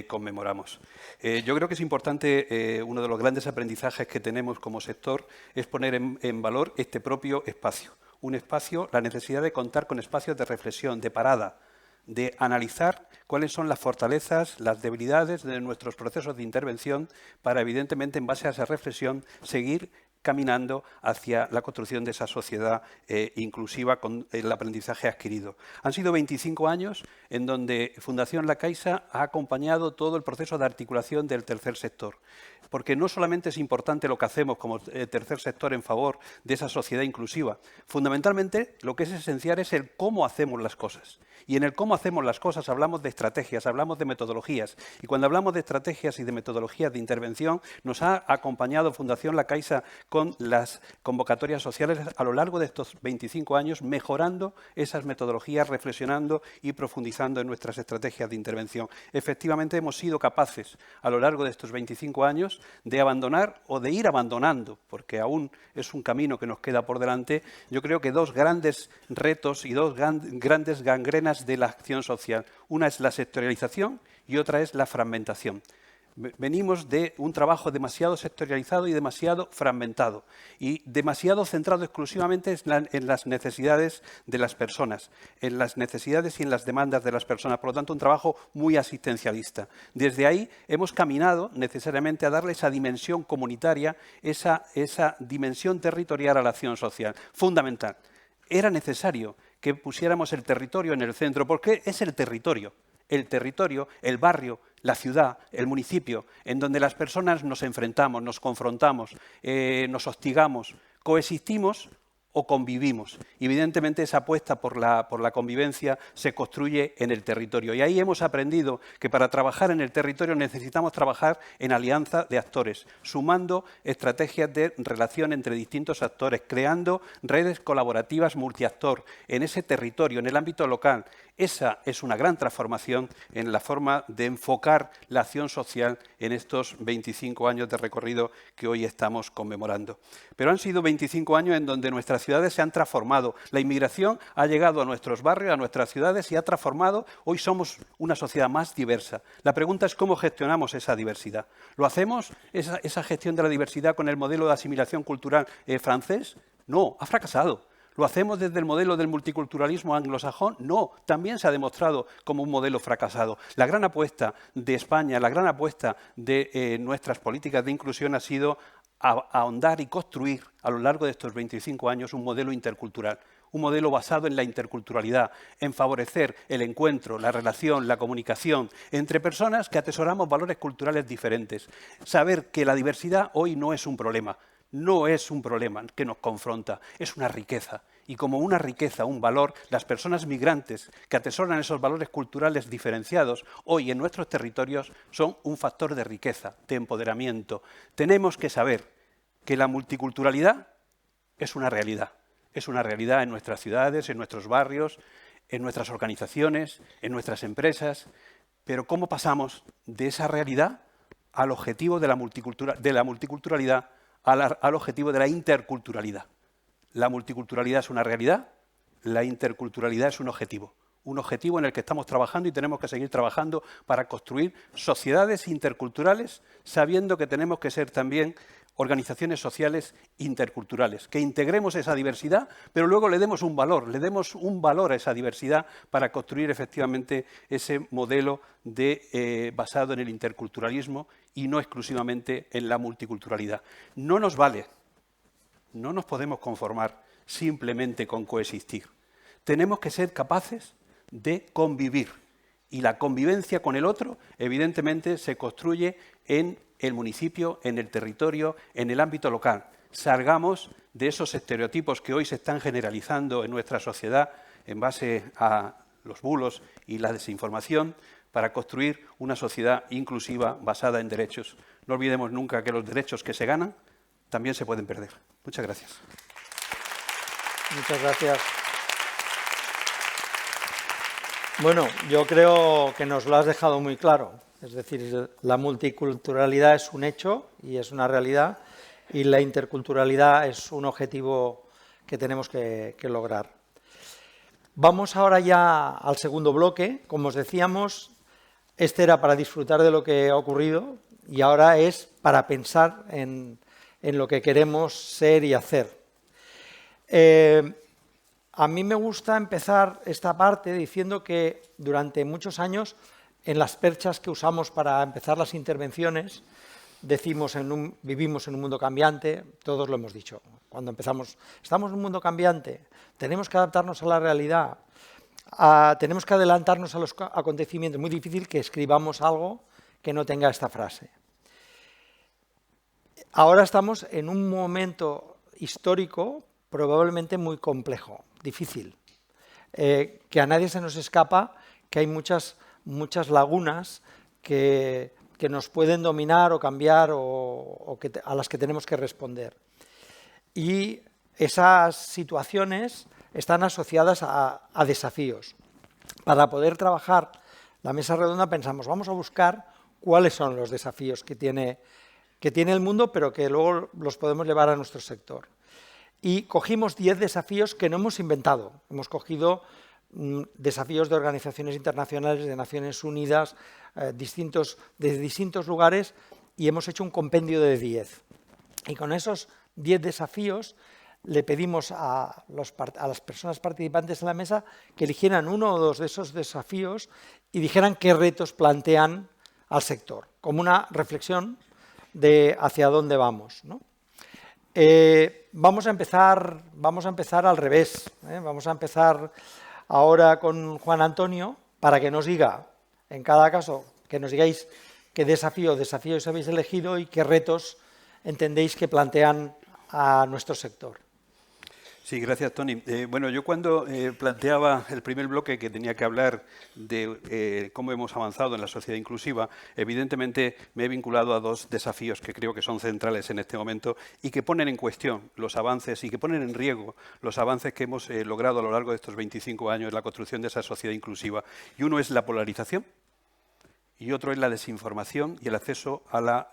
conmemoramos. Yo creo que es importante, uno de los grandes aprendizajes que tenemos como sector es poner en valor este propio espacio. Un espacio, la necesidad de contar con espacios de reflexión, de parada, de analizar cuáles son las fortalezas, las debilidades de nuestros procesos de intervención para, evidentemente, en base a esa reflexión, seguir caminando hacia la construcción de esa sociedad inclusiva con el aprendizaje adquirido. Han sido 25 años en donde Fundación La Caixa ha acompañado todo el proceso de articulación del tercer sector, porque no solamente es importante lo que hacemos como tercer sector en favor de esa sociedad inclusiva, fundamentalmente lo que es esencial es el cómo hacemos las cosas. Y en el cómo hacemos las cosas hablamos de estrategias, hablamos de metodologías. Y cuando hablamos de estrategias y de metodologías de intervención, nos ha acompañado Fundación La Caixa con las convocatorias sociales a lo largo de estos 25 años, mejorando esas metodologías, reflexionando y profundizando en nuestras estrategias de intervención. Efectivamente, hemos sido capaces a lo largo de estos 25 años de abandonar o de ir abandonando, porque aún es un camino que nos queda por delante, yo creo que dos grandes retos y dos grandes gangrenas de la acción social. Una es la sectorialización y otra es la fragmentación. Venimos de un trabajo demasiado sectorializado y demasiado fragmentado y demasiado centrado exclusivamente en las necesidades de las personas, en las necesidades y en las demandas de las personas. Por lo tanto, un trabajo muy asistencialista. Desde ahí hemos caminado necesariamente a darle esa dimensión comunitaria, esa dimensión territorial a la acción social. Fundamental. Era necesario que pusiéramos el territorio en el centro, porque es el territorio, el barrio, la ciudad, el municipio, en donde las personas nos enfrentamos, nos confrontamos, nos hostigamos, coexistimos o convivimos. Y evidentemente esa apuesta por la convivencia se construye en el territorio. Y ahí hemos aprendido que para trabajar en el territorio necesitamos trabajar en alianza de actores, sumando estrategias de relación entre distintos actores, creando redes colaborativas multiactor en ese territorio, en el ámbito local. Esa es una gran transformación en la forma de enfocar la acción social en estos 25 años de recorrido que hoy estamos conmemorando. Pero han sido 25 años en donde nuestras ciudades se han transformado. La inmigración ha llegado a nuestros barrios, a nuestras ciudades y ha transformado. Hoy somos una sociedad más diversa. La pregunta es cómo gestionamos esa diversidad. ¿Lo hacemos, esa gestión de la diversidad, con el modelo de asimilación cultural francés? No, ha fracasado. ¿Lo hacemos desde el modelo del multiculturalismo anglosajón? No, también se ha demostrado como un modelo fracasado. La gran apuesta de España, la gran apuesta de nuestras políticas de inclusión ha sido ahondar y construir a lo largo de estos 25 años un modelo intercultural, un modelo basado en la interculturalidad, en favorecer el encuentro, la relación, la comunicación entre personas que atesoramos valores culturales diferentes. Saber que la diversidad hoy no es un problema. No es un problema que nos confronta, es una riqueza. Y como una riqueza, un valor, las personas migrantes que atesoran esos valores culturales diferenciados hoy en nuestros territorios son un factor de riqueza, de empoderamiento. Tenemos que saber que la multiculturalidad es una realidad. Es una realidad en nuestras ciudades, en nuestros barrios, en nuestras organizaciones, en nuestras empresas. Pero ¿cómo pasamos de esa realidad al objetivo de la multiculturalidad? Al objetivo de la interculturalidad. La multiculturalidad es una realidad, la interculturalidad es un objetivo en el que estamos trabajando y tenemos que seguir trabajando para construir sociedades interculturales, sabiendo que tenemos que ser también organizaciones sociales interculturales, que integremos esa diversidad, pero luego le demos un valor a esa diversidad para construir efectivamente ese modelo basado en el interculturalismo y no exclusivamente en la multiculturalidad. No nos vale, no nos podemos conformar simplemente con coexistir. Tenemos que ser capaces de convivir y la convivencia con el otro evidentemente se construye en el municipio, en el territorio, en el ámbito local. Salgamos de esos estereotipos que hoy se están generalizando en nuestra sociedad en base a los bulos y la desinformación para construir una sociedad inclusiva basada en derechos. No olvidemos nunca que los derechos que se ganan también se pueden perder. Muchas gracias. Muchas gracias. Bueno, yo creo que nos lo has dejado muy claro. Es decir, la multiculturalidad es un hecho y es una realidad y la interculturalidad es un objetivo que tenemos que lograr. Vamos ahora ya al segundo bloque. Como os decíamos, este era para disfrutar de lo que ha ocurrido y ahora es para pensar en lo que queremos ser y hacer. A mí me gusta empezar esta parte diciendo que durante muchos años, en las perchas que usamos para empezar las intervenciones, decimos vivimos en un mundo cambiante, todos lo hemos dicho. Cuando empezamos, estamos en un mundo cambiante, tenemos que adaptarnos a la realidad, tenemos que adelantarnos a los acontecimientos. Es muy difícil que escribamos algo que no tenga esta frase. Ahora estamos en un momento histórico probablemente muy complejo, difícil, que a nadie se nos escapa que hay muchas lagunas que nos pueden dominar o cambiar o a las que tenemos que responder. Y esas situaciones están asociadas a desafíos. Para poder trabajar la mesa redonda pensamos, vamos a buscar cuáles son los desafíos que tiene el mundo, pero que luego los podemos llevar a nuestro sector. Y cogimos 10 desafíos que no hemos inventado. Hemos cogido desafíos de organizaciones internacionales, de Naciones Unidas, de distintos lugares, y hemos hecho un compendio de 10. Y con esos 10 desafíos le pedimos a las personas participantes en la mesa que eligieran uno o dos de esos desafíos y dijeran qué retos plantean al sector, como una reflexión de hacia dónde vamos, ¿no? Vamos a empezar al revés, ¿eh? Vamos a empezar ahora con Juan Antonio para que nos diga, en cada caso, que nos digáis qué desafíos habéis elegido y qué retos entendéis que plantean a nuestro sector. Sí, gracias, Tony. Bueno, yo cuando planteaba el primer bloque que tenía que hablar de cómo hemos avanzado en la sociedad inclusiva, evidentemente me he vinculado a dos desafíos que creo que son centrales en este momento y que ponen en cuestión los avances y que ponen en riesgo los avances que hemos logrado a lo largo de estos 25 años en la construcción de esa sociedad inclusiva. Y uno es la polarización, y otro es la desinformación y el acceso a la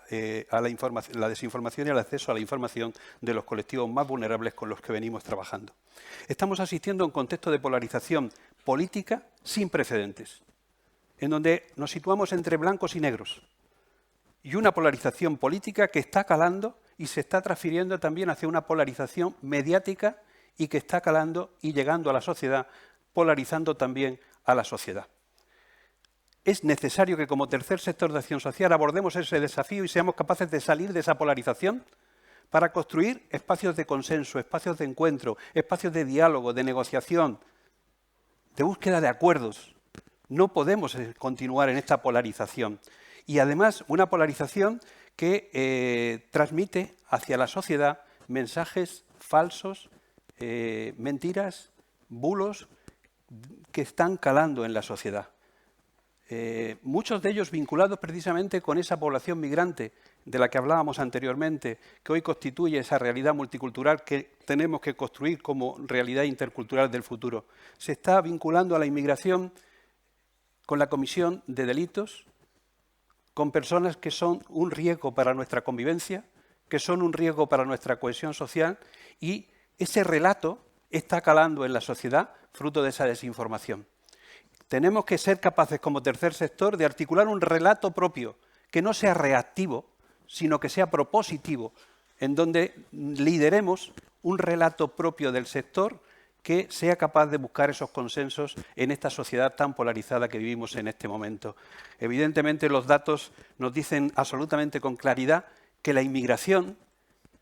desinformación y el acceso a la información de los colectivos más vulnerables con los que venimos trabajando. Estamos asistiendo a un contexto de polarización política sin precedentes, en donde nos situamos entre blancos y negros, y una polarización política que está calando y se está transfiriendo también hacia una polarización mediática y que está calando y llegando a la sociedad, polarizando también a la sociedad. Es necesario que como tercer sector de acción social abordemos ese desafío y seamos capaces de salir de esa polarización para construir espacios de consenso, espacios de encuentro, espacios de diálogo, de negociación, de búsqueda de acuerdos. No podemos continuar en esta polarización. Y además una polarización que transmite hacia la sociedad mensajes falsos, mentiras, bulos que están calando en la sociedad. Muchos de ellos vinculados precisamente con esa población migrante de la que hablábamos anteriormente, que hoy constituye esa realidad multicultural que tenemos que construir como realidad intercultural del futuro. Se está vinculando a la inmigración con la comisión de delitos, con personas que son un riesgo para nuestra convivencia, que son un riesgo para nuestra cohesión social, y ese relato está calando en la sociedad fruto de esa desinformación. Tenemos que ser capaces como tercer sector de articular un relato propio que no sea reactivo, sino que sea propositivo, en donde lideremos un relato propio del sector que sea capaz de buscar esos consensos en esta sociedad tan polarizada que vivimos en este momento. Evidentemente los datos nos dicen absolutamente con claridad que la inmigración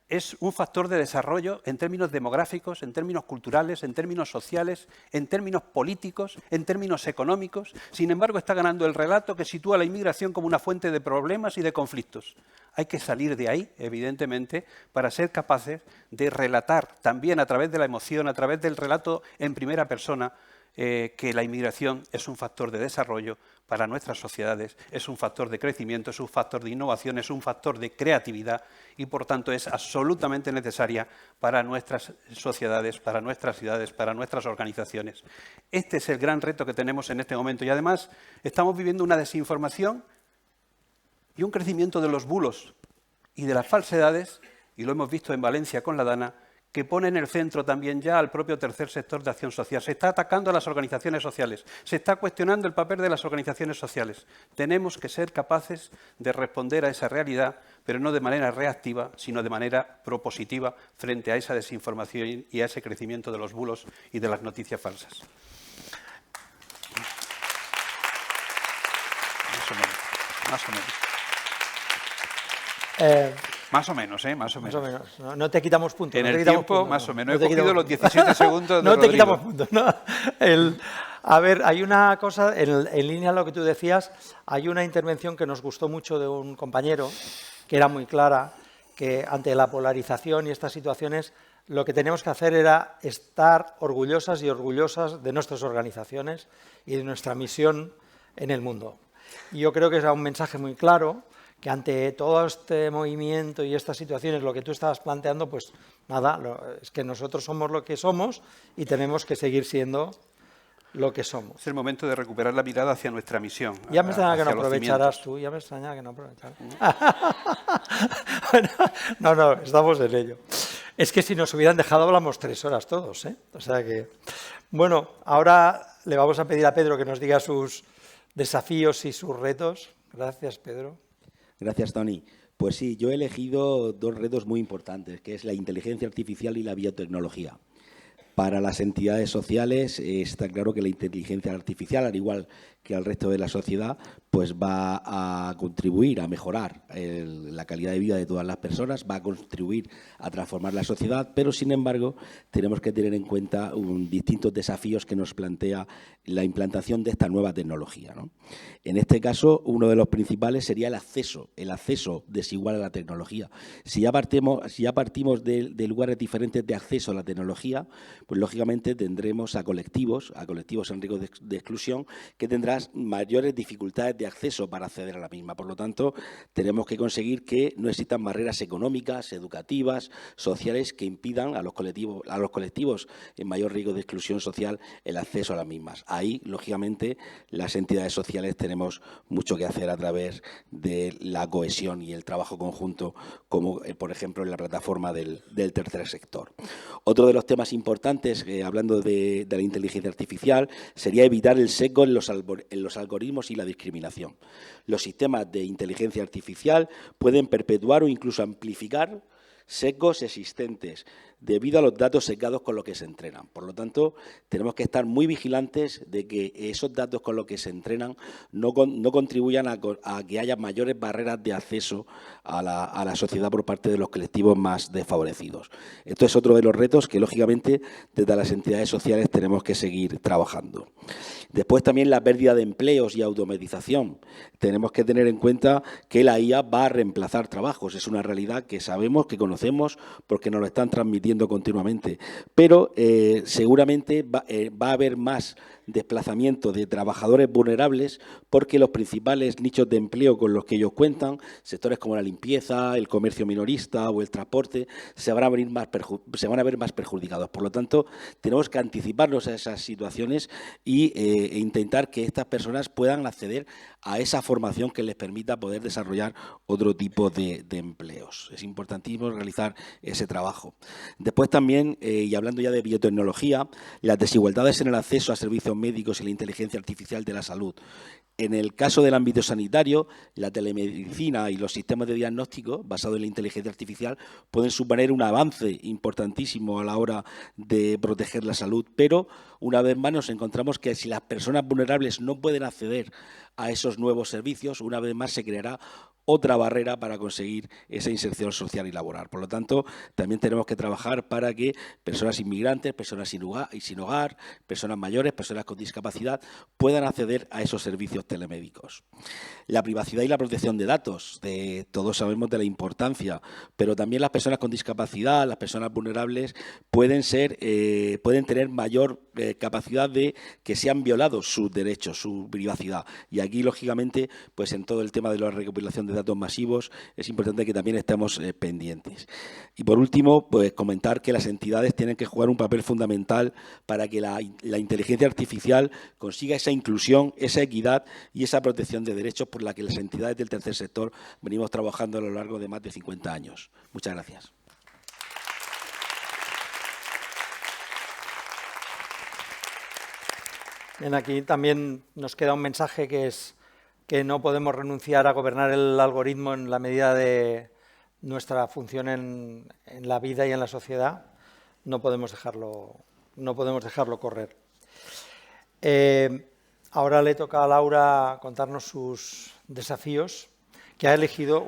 es un factor de desarrollo en términos demográficos, en términos culturales, en términos sociales, en términos políticos, en términos económicos. Sin embargo, está ganando el relato que sitúa a la inmigración como una fuente de problemas y de conflictos. Hay que salir de ahí, evidentemente, para ser capaces de relatar también a través de la emoción, a través del relato en primera persona, que la inmigración es un factor de desarrollo para nuestras sociedades, es un factor de crecimiento, es un factor de innovación, es un factor de creatividad y, por tanto, es absolutamente necesaria para nuestras sociedades, para nuestras ciudades, para nuestras organizaciones. Este es el gran reto que tenemos en este momento y, además, estamos viviendo una desinformación y un crecimiento de los bulos y de las falsedades, y lo hemos visto en Valencia con la Dana, que pone en el centro también ya al propio tercer sector de acción social. Se está atacando a las organizaciones sociales, se está cuestionando el papel de las organizaciones sociales. Tenemos que ser capaces de responder a esa realidad, pero no de manera reactiva, sino de manera propositiva frente a esa desinformación y a ese crecimiento de los bulos y de las noticias falsas. Más o menos. Más o menos, ¿eh? Más o menos. Más o menos. No te quitamos puntos. En no el tiempo, puntos, más o menos. He cogido los 17 segundos de No te Rodrigo. quitamos puntos. No. A ver, hay una cosa, en línea a lo que tú decías, hay una intervención que nos gustó mucho de un compañero, que era muy clara, que ante la polarización y estas situaciones, lo que tenemos que hacer era estar orgullosas y orgullosas de nuestras organizaciones y de nuestra misión en el mundo. Y yo creo que era un mensaje muy claro, que ante todo este movimiento y estas situaciones, lo que tú estabas planteando, pues nada, es que nosotros somos lo que somos y tenemos que seguir siendo lo que somos. Es el momento de recuperar la mirada hacia nuestra misión. Ya me extraña que no aprovecharás tú, ya me extraña que no aprovecharas. Bueno, no, estamos en ello. Es que si nos hubieran dejado hablamos 3 horas todos, ¿eh? O sea que... Bueno, ahora le vamos a pedir a Pedro que nos diga sus desafíos y sus retos. Gracias, Pedro. Gracias, Tony. Pues sí, yo he elegido dos retos muy importantes, que es la inteligencia artificial y la biotecnología. Para las entidades sociales está claro que la inteligencia artificial, al igual que al resto de la sociedad, pues va a contribuir a mejorar la calidad de vida de todas las personas, va a contribuir a transformar la sociedad, pero sin embargo tenemos que tener en cuenta distintos desafíos que nos plantea la implantación de esta nueva tecnología, ¿no? En este caso, uno de los principales sería el acceso desigual a la tecnología. Si ya partimos de lugares diferentes de acceso a la tecnología, pues lógicamente tendremos a colectivos en riesgo de exclusión, que tendrán mayores dificultades de acceso para acceder a la misma. Por lo tanto, tenemos que conseguir que no existan barreras económicas, educativas, sociales, que impidan a los colectivos en mayor riesgo de exclusión social el acceso a las mismas. Ahí, lógicamente, las entidades sociales tenemos mucho que hacer a través de la cohesión y el trabajo conjunto, como por ejemplo en la plataforma del tercer sector. Otro de los temas importantes, hablando de la inteligencia artificial, sería evitar el sesgo en los algoritmos y la discriminación. Los sistemas de inteligencia artificial pueden perpetuar o incluso amplificar sesgos existentes debido a los datos sesgados con los que se entrenan. Por lo tanto, tenemos que estar muy vigilantes de que esos datos con los que se entrenan no contribuyan a que haya mayores barreras de acceso a la sociedad por parte de los colectivos más desfavorecidos. Esto es otro de los retos que, lógicamente, desde las entidades sociales tenemos que seguir trabajando. Después también la pérdida de empleos y automatización. Tenemos que tener en cuenta que la IA va a reemplazar trabajos. Es una realidad que sabemos, que conocemos, porque nos lo están transmitiendo continuamente. Pero seguramente va a haber más desplazamiento de trabajadores vulnerables porque los principales nichos de empleo con los que ellos cuentan, sectores como la limpieza, el comercio minorista o el transporte, se van a ver más perjudicados. Por lo tanto, tenemos que anticiparnos a esas situaciones e intentar que estas personas puedan acceder a esa formación que les permita poder desarrollar otro tipo de empleos. Es importantísimo realizar ese trabajo. Después también, y hablando ya de biotecnología, las desigualdades en el acceso a servicios médicos y la inteligencia artificial de la salud. En el caso del ámbito sanitario, la telemedicina y los sistemas de diagnóstico basados en la inteligencia artificial pueden suponer un avance importantísimo a la hora de proteger la salud, pero una vez más nos encontramos que si las personas vulnerables no pueden acceder a esos nuevos servicios, una vez más se creará otra barrera para conseguir esa inserción social y laboral. Por lo tanto, también tenemos que trabajar para que personas inmigrantes, personas sin hogar, personas mayores, personas con discapacidad puedan acceder a esos servicios telemédicos. La privacidad y la protección de datos, todos sabemos de la importancia, pero también las personas con discapacidad, las personas vulnerables pueden tener mayor capacidad de que sean violados sus derechos, su privacidad. Y aquí, lógicamente, pues en todo el tema de la recopilación de datos masivos es importante que también estemos pendientes. Y por último, pues comentar que las entidades tienen que jugar un papel fundamental para que la inteligencia artificial consiga esa inclusión, esa equidad y esa protección de derechos por la que las entidades del tercer sector venimos trabajando a lo largo de más de 50 años. Muchas gracias. Bien, aquí también nos queda un mensaje que es que no podemos renunciar a gobernar el algoritmo en la medida de nuestra función en la vida y en la sociedad. No podemos dejarlo correr. Ahora le toca a Laura contarnos sus desafíos, que ha elegido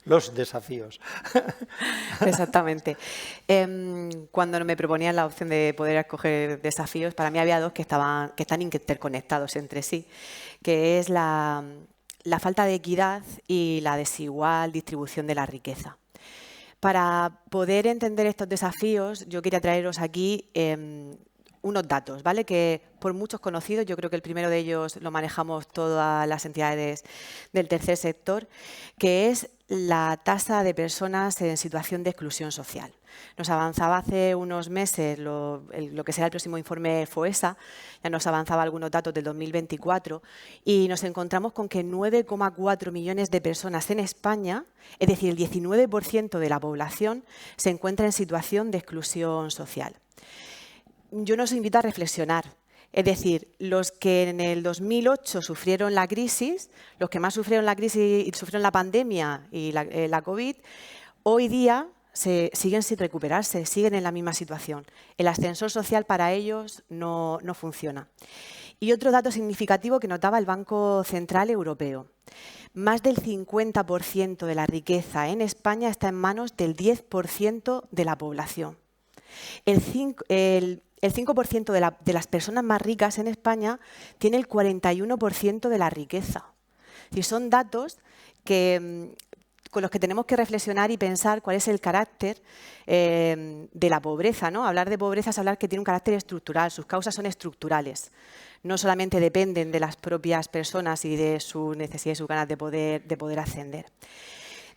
los desafíos. Exactamente. Cuando me proponían la opción de poder escoger desafíos, para mí había dos que están interconectados entre sí, que es la falta de equidad y la desigual distribución de la riqueza. Para poder entender estos desafíos, yo quería traeros aquí unos datos, ¿vale? Que por muchos conocidos, yo creo que el primero de ellos lo manejamos todas las entidades del tercer sector, que es la tasa de personas en situación de exclusión social. Nos avanzaba hace unos meses lo que será el próximo informe FOESA, ya nos avanzaba algunos datos del 2024 y nos encontramos con que 9,4 millones de personas en España, es decir, el 19% de la población, se encuentra en situación de exclusión social. yo nos invito a reflexionar. Es decir, los que en el 2008 sufrieron la crisis, los que más sufrieron la crisis y sufrieron la pandemia y la COVID, hoy día siguen sin recuperarse, siguen en la misma situación. El ascensor social para ellos no funciona. Y otro dato significativo que notaba el Banco Central Europeo. Más del 50% de la riqueza en España está en manos del 10% de la población. El 5% de las personas más ricas en España tiene el 41% de la riqueza. Y son datos con los que tenemos que reflexionar y pensar cuál es el carácter de la pobreza, ¿no? Hablar de pobreza es hablar que tiene un carácter estructural, sus causas son estructurales. No solamente dependen de las propias personas y de su necesidad y sus ganas de poder ascender.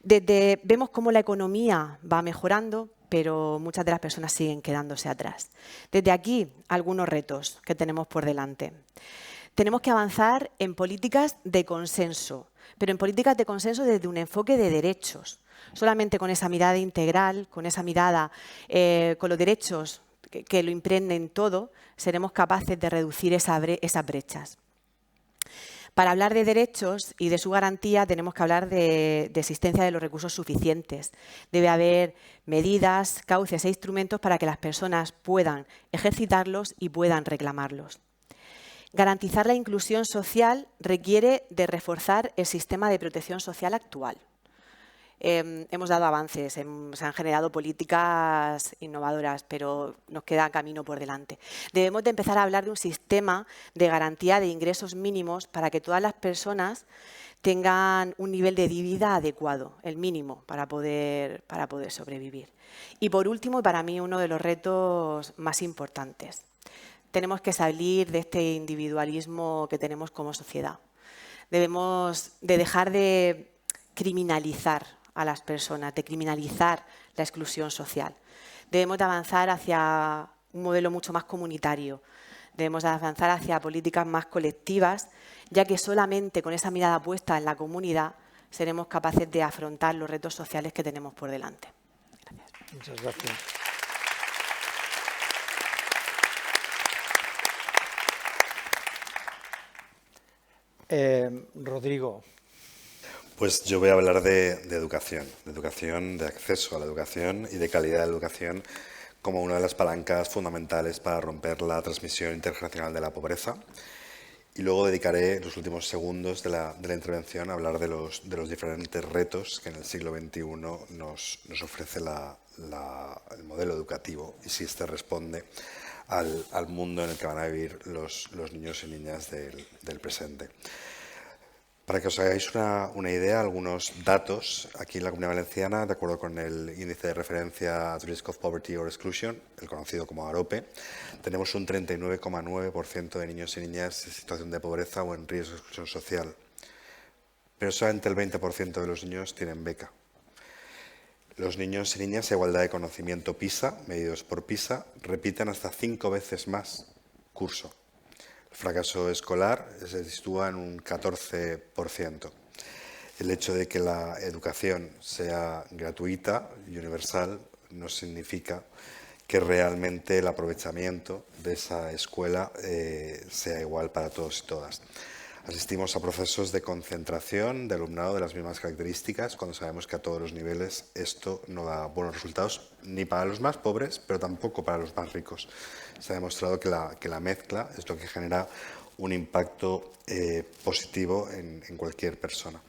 Vemos cómo la economía va mejorando, pero muchas de las personas siguen quedándose atrás. Desde aquí, algunos retos que tenemos por delante. Tenemos que avanzar en políticas de consenso, pero en políticas de consenso desde un enfoque de derechos. Solamente con esa mirada integral, con esa mirada, con los derechos que lo impregnen todo, seremos capaces de reducir esas brechas. Para hablar de derechos y de su garantía tenemos que hablar de existencia de los recursos suficientes. Debe haber medidas, cauces e instrumentos para que las personas puedan ejercitarlos y puedan reclamarlos. Garantizar la inclusión social requiere de reforzar el sistema de protección social actual. Hemos dado avances, se han generado políticas innovadoras, pero nos queda camino por delante. Debemos de empezar a hablar de un sistema de garantía de ingresos mínimos para que todas las personas tengan un nivel de vida adecuado, el mínimo, para poder sobrevivir. Y por último, y para mí uno de los retos más importantes, tenemos que salir de este individualismo que tenemos como sociedad. Debemos de dejar de criminalizar a las personas, de criminalizar la exclusión social. Debemos de avanzar hacia un modelo mucho más comunitario. Debemos de avanzar hacia políticas más colectivas, ya que solamente con esa mirada puesta en la comunidad seremos capaces de afrontar los retos sociales que tenemos por delante. Gracias. Muchas gracias. Rodrigo. Pues yo voy a hablar de educación, de acceso a la educación y de calidad de la educación como una de las palancas fundamentales para romper la transmisión intergeneracional de la pobreza. Y luego dedicaré los últimos segundos de la intervención a hablar de los diferentes retos que en el siglo XXI nos ofrece el modelo educativo y si este responde al mundo en el que van a vivir los niños y niñas del presente. Para que os hagáis una idea, algunos datos aquí en la Comunidad Valenciana, de acuerdo con el índice de referencia at Risk of Poverty or Exclusion, el conocido como AROPE, tenemos un 39,9% de niños y niñas en situación de pobreza o en riesgo de exclusión social. Pero solamente el 20% de los niños tienen beca. Los niños y niñas a igualdad de conocimiento PISA, medidos por PISA, repiten hasta 5 veces más curso. El fracaso escolar se sitúa en un 14%. El hecho de que la educación sea gratuita y universal no significa que realmente el aprovechamiento de esa escuela sea igual para todos y todas. Asistimos a procesos de concentración de alumnado de las mismas características cuando sabemos que a todos los niveles esto no da buenos resultados ni para los más pobres, pero tampoco para los más ricos. Se ha demostrado que la mezcla es lo que genera un impacto positivo en cualquier persona.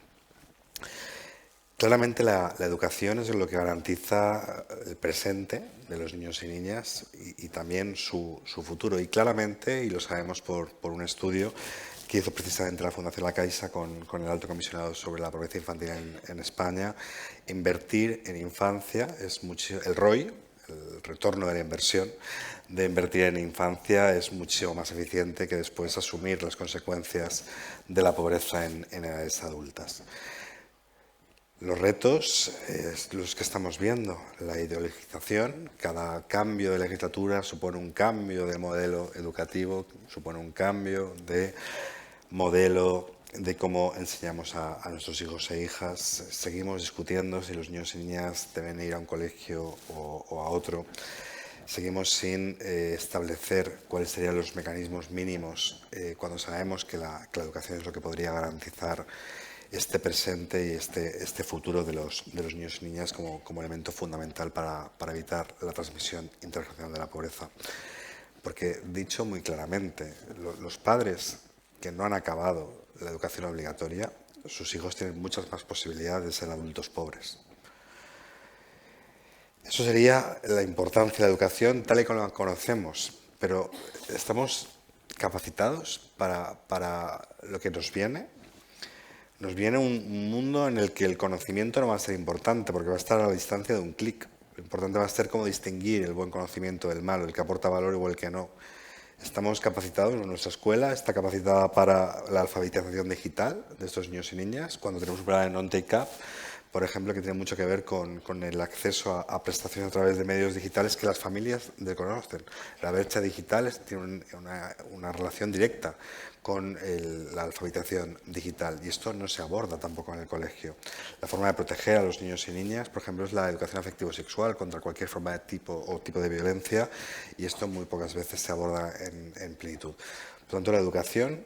Claramente la educación es lo que garantiza el presente de los niños y niñas y también su futuro. Y claramente, y lo sabemos por un estudio que hizo precisamente la Fundación La Caixa con el Alto Comisionado sobre la Pobreza Infantil en España, invertir en infancia es mucho, el ROI, el retorno de la inversión de invertir en infancia es muchísimo más eficiente que después asumir las consecuencias de la pobreza en edades adultas. Los retos, los que estamos viendo, la ideologización, cada cambio de legislatura supone un cambio de modelo educativo, supone un cambio de modelo de cómo enseñamos a nuestros hijos e hijas. Seguimos discutiendo si los niños y niñas deben ir a un colegio o a otro. Seguimos sin establecer cuáles serían los mecanismos mínimos cuando sabemos que la educación es lo que podría garantizar este presente y este futuro de los niños y niñas como elemento fundamental para evitar la transmisión intergeneracional de la pobreza. Porque, dicho muy claramente, los padres que no han acabado la educación obligatoria, sus hijos tienen muchas más posibilidades de ser adultos pobres. Eso sería la importancia de la educación tal y como la conocemos, pero ¿estamos capacitados para lo que nos viene? Nos viene un mundo en el que el conocimiento no va a ser importante porque va a estar a la distancia de un clic. Lo importante va a ser cómo distinguir el buen conocimiento del malo, el que aporta valor o el que no. Estamos capacitados, nuestra escuela está capacitada para la alfabetización digital de estos niños y niñas. Cuando tenemos un programa de Non-Take-Up, por ejemplo, que tiene mucho que ver con el acceso a prestaciones a través de medios digitales que las familias desconocen. La brecha digital tiene una relación directa con la alfabetización digital y esto no se aborda tampoco en el colegio. La forma de proteger a los niños y niñas, por ejemplo, es la educación afectivo-sexual contra cualquier forma de tipo de violencia y esto muy pocas veces se aborda en plenitud. Por tanto, la educación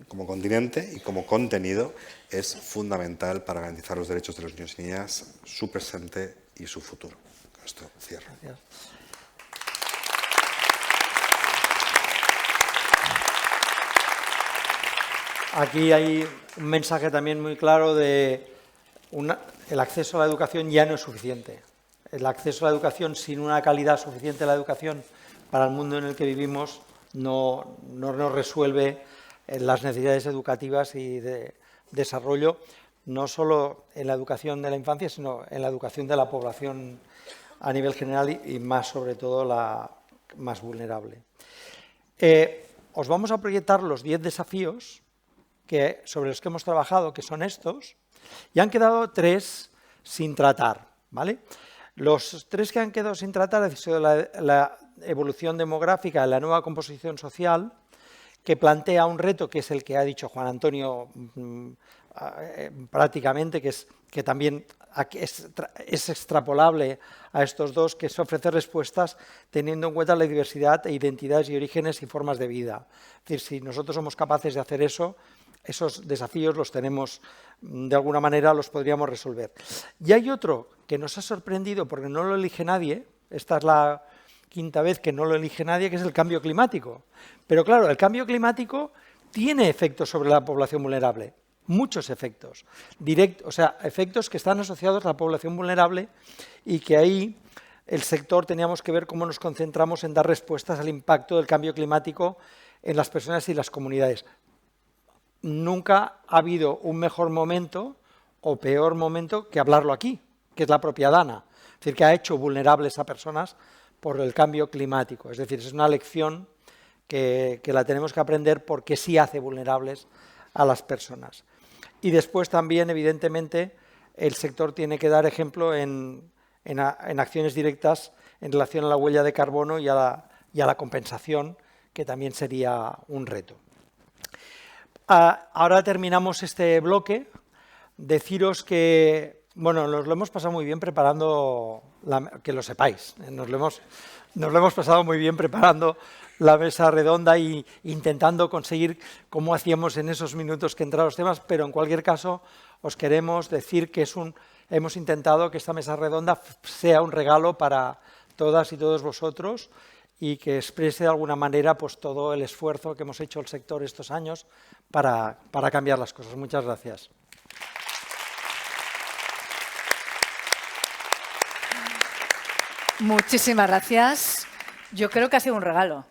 como continente y como contenido es fundamental para garantizar los derechos de los niños y niñas, su presente y su futuro. Con esto cierro. Gracias. Aquí hay un mensaje también muy claro de el acceso a la educación ya no es suficiente. El acceso a la educación sin una calidad suficiente de la educación para el mundo en el que vivimos no nos resuelve las necesidades educativas y de desarrollo, no solo en la educación de la infancia, sino en la educación de la población a nivel general y más sobre todo la más vulnerable. Os vamos a proyectar los 10 desafíos sobre los que hemos trabajado, que son estos, y han quedado 3 sin tratar, ¿vale? Los 3 que han quedado sin tratar han sido la evolución demográfica, la nueva composición social, que plantea un reto que es el que ha dicho Juan Antonio prácticamente, que también es extrapolable a estos dos, que es ofrecer respuestas teniendo en cuenta la diversidad e identidades y orígenes y formas de vida. Es decir, si nosotros somos capaces de hacer eso, esos desafíos los tenemos, de alguna manera los podríamos resolver. Y hay otro que nos ha sorprendido porque no lo elige nadie, esta es la 5ª vez que no lo elige nadie, que es el cambio climático. Pero claro, el cambio climático tiene efectos sobre la población vulnerable, muchos efectos, directos, o sea, efectos que están asociados a la población vulnerable y que ahí el sector teníamos que ver cómo nos concentramos en dar respuestas al impacto del cambio climático en las personas y las comunidades. Nunca ha habido un mejor momento o peor momento que hablarlo aquí, que es la propia Dana, es decir, que ha hecho vulnerables a personas por el cambio climático. Es decir, es una lección que la tenemos que aprender porque sí hace vulnerables a las personas. Y después también, evidentemente, el sector tiene que dar ejemplo en acciones directas en relación a la huella de carbono y a la compensación, que también sería un reto. Ahora terminamos este bloque. Deciros que, bueno, nos lo hemos pasado muy bien preparando, que lo sepáis, nos lo hemos pasado muy bien preparando la mesa redonda e intentando conseguir cómo hacíamos en esos minutos que entraron los temas, pero en cualquier caso os queremos decir que hemos intentado que esta mesa redonda sea un regalo para todas y todos vosotros y que exprese de alguna manera pues, todo el esfuerzo que hemos hecho el sector estos años para cambiar las cosas. Muchas gracias. Muchísimas gracias. Yo creo que ha sido un regalo.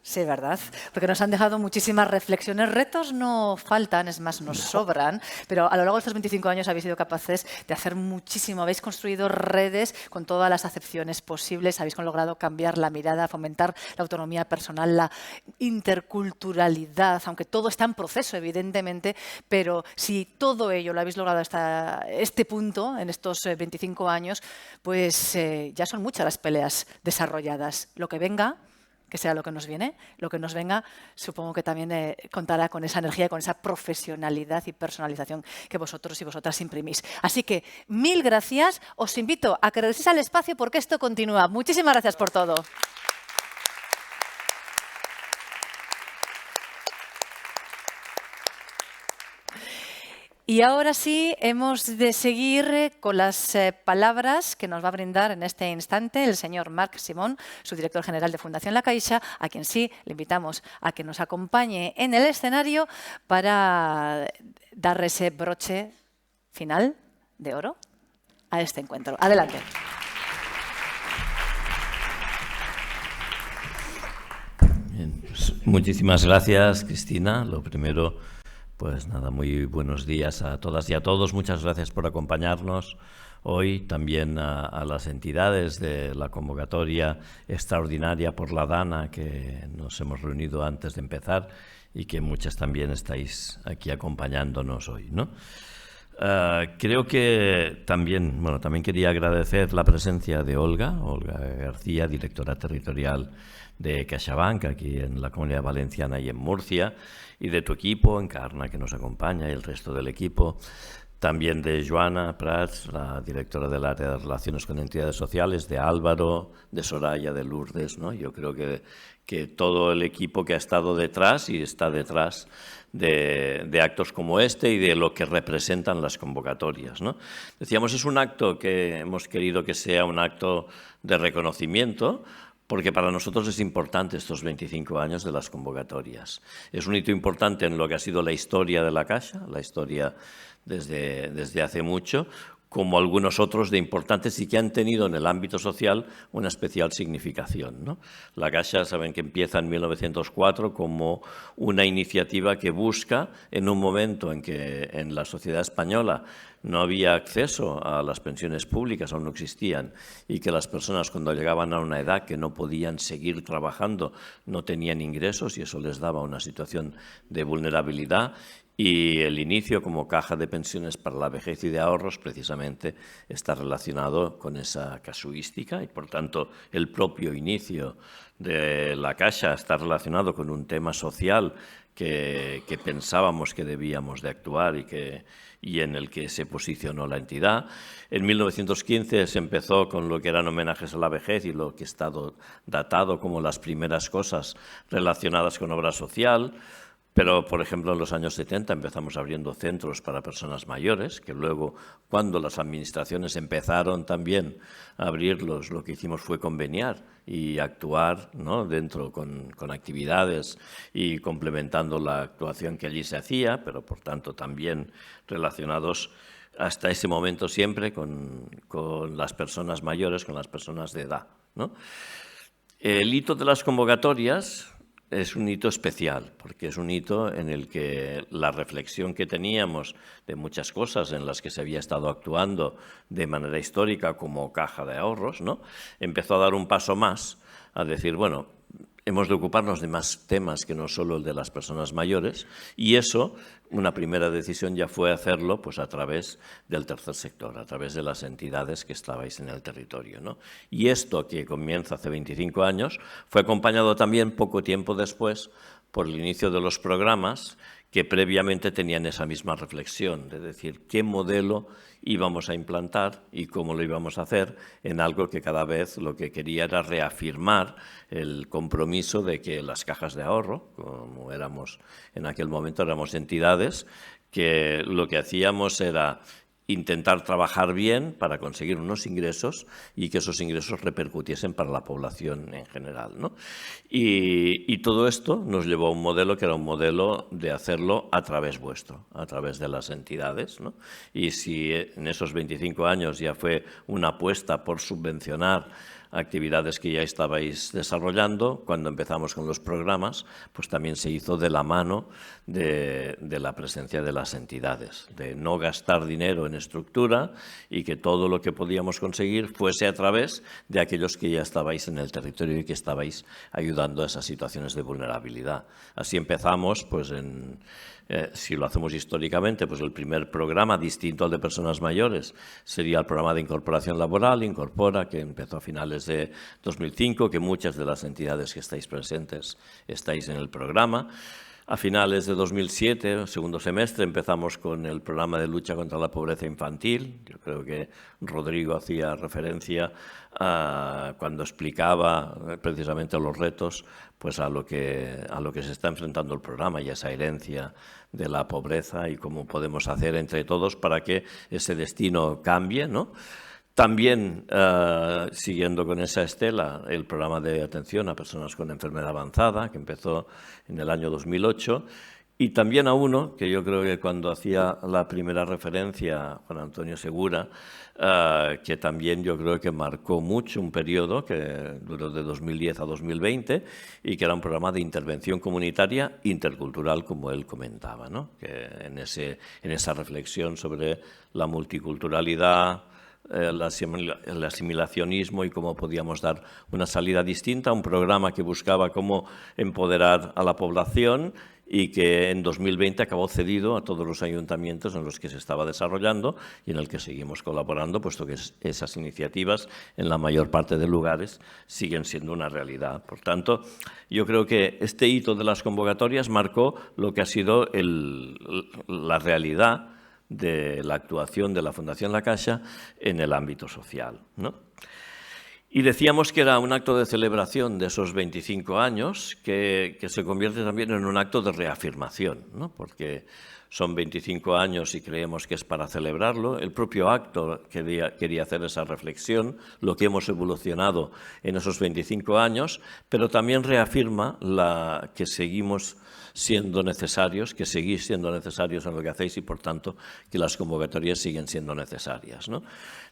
Sí, ¿verdad? Porque nos han dejado muchísimas reflexiones. Retos no faltan, es más, nos sobran, pero a lo largo de estos 25 años habéis sido capaces de hacer muchísimo. Habéis construido redes con todas las acepciones posibles, habéis logrado cambiar la mirada, fomentar la autonomía personal, la interculturalidad, aunque todo está en proceso, evidentemente, pero si todo ello lo habéis logrado hasta este punto, en estos 25 años, pues ya son muchas las peleas desarrolladas. Lo que venga que sea lo que nos viene, lo que nos venga, supongo que también contará con esa energía, con esa profesionalidad y personalización que vosotros y vosotras imprimís. Así que, mil gracias. Os invito a que regreséis al espacio porque esto continúa. Muchísimas gracias por todo. Y ahora sí, hemos de seguir con las palabras que nos va a brindar en este instante el señor Marc Simón, su director general de Fundación La Caixa, a quien sí le invitamos a que nos acompañe en el escenario para dar ese broche final de oro a este encuentro. Adelante. Bien, pues muchísimas gracias, Cristina. Lo primero, pues nada, muy buenos días a todas y a todos. Muchas gracias por acompañarnos hoy, también a las entidades de la convocatoria extraordinaria por la DANA, que nos hemos reunido antes de empezar y que muchas también estáis aquí acompañándonos hoy, ¿no? Creo que también quería agradecer la presencia de Olga García, directora territorial de CaixaBank, aquí en la Comunidad Valenciana y en Murcia, y de tu equipo, Encarna, que nos acompaña, y el resto del equipo. También de Joana Prats, la directora del área de Relaciones con Entidades Sociales, de Álvaro, de Soraya, de Lourdes, ¿no? Yo creo que todo el equipo que ha estado detrás y está detrás de actos como este y de lo que representan las convocatorias, ¿no? Decíamos, es un acto que hemos querido que sea un acto de reconocimiento, porque para nosotros es importante estos 25 años de las convocatorias. Es un hito importante en lo que ha sido la historia de la Caixa, la historia desde hace mucho, como algunos otros de importantes y que han tenido en el ámbito social una especial significación, ¿no? La Caixa, saben que empieza en 1904 como una iniciativa que busca, en un momento en que en la sociedad española no había acceso a las pensiones públicas, aún no existían, y que las personas cuando llegaban a una edad que no podían seguir trabajando no tenían ingresos y eso les daba una situación de vulnerabilidad. Y el inicio como caja de pensiones para la vejez y de ahorros precisamente está relacionado con esa casuística y, por tanto, el propio inicio de la Caixa está relacionado con un tema social que pensábamos que debíamos de actuar y en el que se posicionó la entidad. En 1915 se empezó con lo que eran homenajes a la vejez y lo que está datado como las primeras cosas relacionadas con obra social. Pero, por ejemplo, en los años 70 empezamos abriendo centros para personas mayores, que luego, cuando las administraciones empezaron también a abrirlos, lo que hicimos fue conveniar y actuar, ¿no?, dentro con actividades y complementando la actuación que allí se hacía, pero, por tanto, también relacionados hasta ese momento siempre con las personas mayores, con las personas de edad, ¿no? El hito de las convocatorias es un hito especial, porque es un hito en el que la reflexión que teníamos de muchas cosas en las que se había estado actuando de manera histórica como caja de ahorros, ¿no?, empezó a dar un paso más, a decir, bueno, hemos de ocuparnos de más temas que no solo el de las personas mayores, y eso, una primera decisión ya fue hacerlo pues a través del tercer sector, a través de las entidades que estabais en el territorio, ¿no? Y esto, que comienza hace 25 años, fue acompañado también poco tiempo después por el inicio de los programas que previamente tenían esa misma reflexión, de decir qué modelo íbamos a implantar y cómo lo íbamos a hacer en algo que cada vez lo que quería era reafirmar el compromiso de que las cajas de ahorro, como éramos en aquel momento, éramos entidades, que lo que hacíamos era intentar trabajar bien para conseguir unos ingresos y que esos ingresos repercutiesen para la población en general, ¿no? Y todo esto nos llevó a un modelo que era un modelo de hacerlo a través vuestro, a través de las entidades, ¿no? Y si en esos 25 años ya fue una apuesta por subvencionar actividades que ya estabais desarrollando, cuando empezamos con los programas, pues también se hizo de la mano de la presencia de las entidades, de no gastar dinero en estructura y que todo lo que podíamos conseguir fuese a través de aquellos que ya estabais en el territorio y que estabais ayudando a esas situaciones de vulnerabilidad. Así empezamos, pues si lo hacemos históricamente, pues el primer programa distinto al de personas mayores sería el programa de incorporación laboral, Incorpora, que empezó a finales finales de 2005, que muchas de las entidades que estáis presentes estáis en el programa. A finales de 2007, segundo semestre, empezamos con el programa de lucha contra la pobreza infantil. Yo creo que Rodrigo hacía referencia cuando explicaba precisamente los retos, pues a lo que se está enfrentando el programa y a esa herencia de la pobreza y cómo podemos hacer entre todos para que ese destino cambie, ¿no? También, siguiendo con esa estela, el programa de atención a personas con enfermedad avanzada, que empezó en el año 2008, y también a uno, que yo creo que cuando hacía la primera referencia, Juan Antonio Segura, que también yo creo que marcó mucho un periodo que duró de 2010 a 2020 y que era un programa de intervención comunitaria intercultural, como él comentaba, ¿no? Que en esa reflexión sobre la multiculturalidad, el asimilacionismo y cómo podíamos dar una salida distinta, un programa que buscaba cómo empoderar a la población y que en 2020 acabó cedido a todos los ayuntamientos en los que se estaba desarrollando y en el que seguimos colaborando, puesto que esas iniciativas en la mayor parte de lugares siguen siendo una realidad. Por tanto, yo creo que este hito de las convocatorias marcó lo que ha sido la realidad de la actuación de la Fundación La Caixa en el ámbito social, ¿no? Y decíamos que era un acto de celebración de esos 25 años que se convierte también en un acto de reafirmación, ¿no? Porque son 25 años y creemos que es para celebrarlo. El propio acto quería hacer esa reflexión, lo que hemos evolucionado en esos 25 años, pero también reafirma que seguimos siendo necesarios, que seguís siendo necesarios en lo que hacéis y, por tanto, que las convocatorias siguen siendo necesarias, ¿no?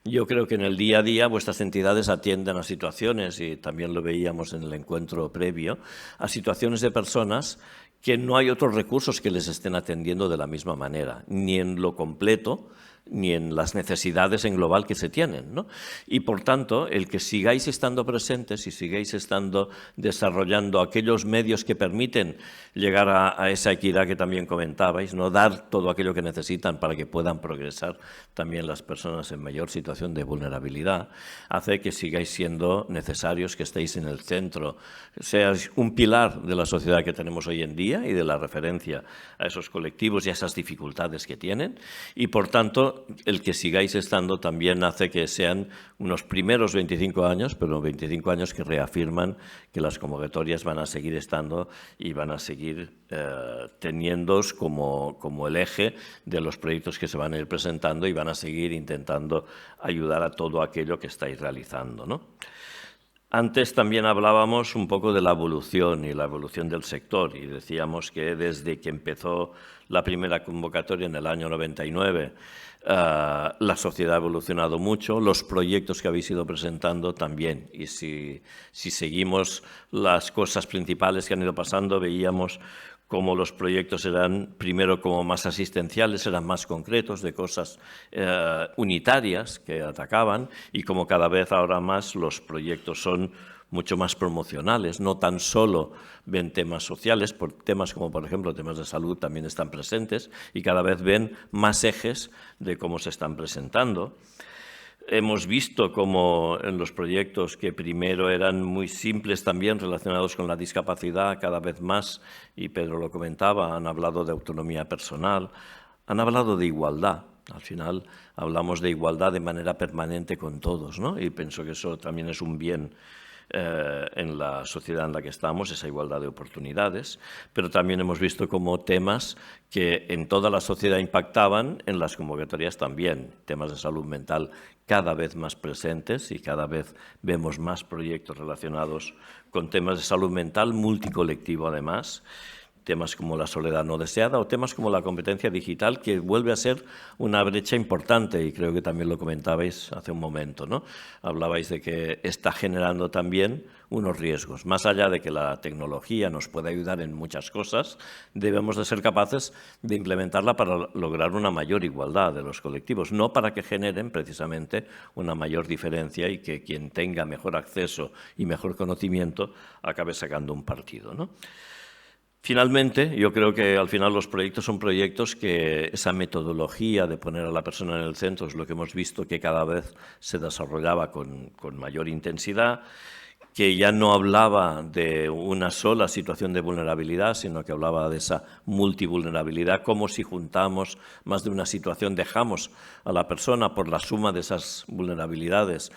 Yo creo que en el día a día vuestras entidades atienden a situaciones, y también lo veíamos en el encuentro previo, a situaciones de personas que no hay otros recursos que les estén atendiendo de la misma manera, ni en lo completo, ni en las necesidades en global que se tienen, ¿no? Y, por tanto, el que sigáis estando presentes y sigáis estando desarrollando aquellos medios que permiten llegar a esa equidad que también comentabais, ¿no? Dar todo aquello que necesitan para que puedan progresar también las personas en mayor situación de vulnerabilidad, hace que sigáis siendo necesarios, que estéis en el centro, seáis un pilar de la sociedad que tenemos hoy en día y de la referencia a esos colectivos y a esas dificultades que tienen, y, por tanto, el que sigáis estando también hace que sean unos primeros 25 años, pero 25 años que reafirman que las convocatorias van a seguir estando y van a seguir teniéndoos como el eje de los proyectos que se van a ir presentando y van a seguir intentando ayudar a todo aquello que estáis realizando, ¿no? Antes también hablábamos un poco de la evolución y la evolución del sector, y decíamos que desde que empezó la primera convocatoria en el año 99, la sociedad ha evolucionado mucho, los proyectos que habéis ido presentando también, y si seguimos las cosas principales que han ido pasando, veíamos cómo los proyectos eran primero como más asistenciales, eran más concretos, de cosas unitarias que atacaban, y como cada vez ahora más los proyectos son mucho más promocionales, no tan solo ven temas sociales, por temas como, por ejemplo, temas de salud también están presentes, y cada vez ven más ejes de cómo se están presentando. Hemos visto cómo en los proyectos que primero eran muy simples también relacionados con la discapacidad, cada vez más, y Pedro lo comentaba, han hablado de autonomía personal, han hablado de igualdad. Al final hablamos de igualdad de manera permanente con todos, ¿no? Y pienso que eso también es un bien en la sociedad en la que estamos, esa igualdad de oportunidades, pero también hemos visto como temas que en toda la sociedad impactaban, en las convocatorias también, temas de salud mental cada vez más presentes, y cada vez vemos más proyectos relacionados con temas de salud mental, multicolectivo además, temas como la soledad no deseada o temas como la competencia digital, que vuelve a ser una brecha importante, y creo que también lo comentabais hace un momento, ¿no? Hablabais de que está generando también unos riesgos. Más allá de que la tecnología nos puede ayudar en muchas cosas, debemos de ser capaces de implementarla para lograr una mayor igualdad de los colectivos, no para que generen precisamente una mayor diferencia y que quien tenga mejor acceso y mejor conocimiento acabe sacando un partido, ¿no? Finalmente, yo creo que al final los proyectos son proyectos que esa metodología de poner a la persona en el centro es lo que hemos visto que cada vez se desarrollaba con mayor intensidad, que ya no hablaba de una sola situación de vulnerabilidad, sino que hablaba de esa multivulnerabilidad, como si juntamos más de una situación, dejamos a la persona por la suma de esas vulnerabilidades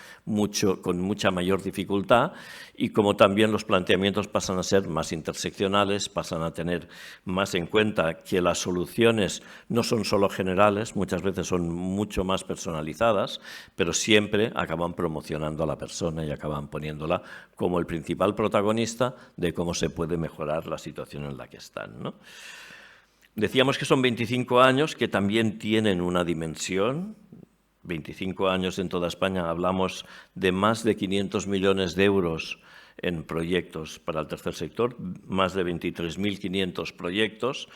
con mucha mayor dificultad, y como también los planteamientos pasan a ser más interseccionales, pasan a tener más en cuenta que las soluciones no son solo generales, muchas veces son mucho más personalizadas, pero siempre acaban promocionando a la persona y acaban poniéndola como el principal protagonista de cómo se puede mejorar la situación en la que están, ¿no? Decíamos que son 25 años que también tienen una dimensión. 25 años en toda España, hablamos de más de 500 millones de euros en proyectos para el tercer sector, más de 23.500 proyectos,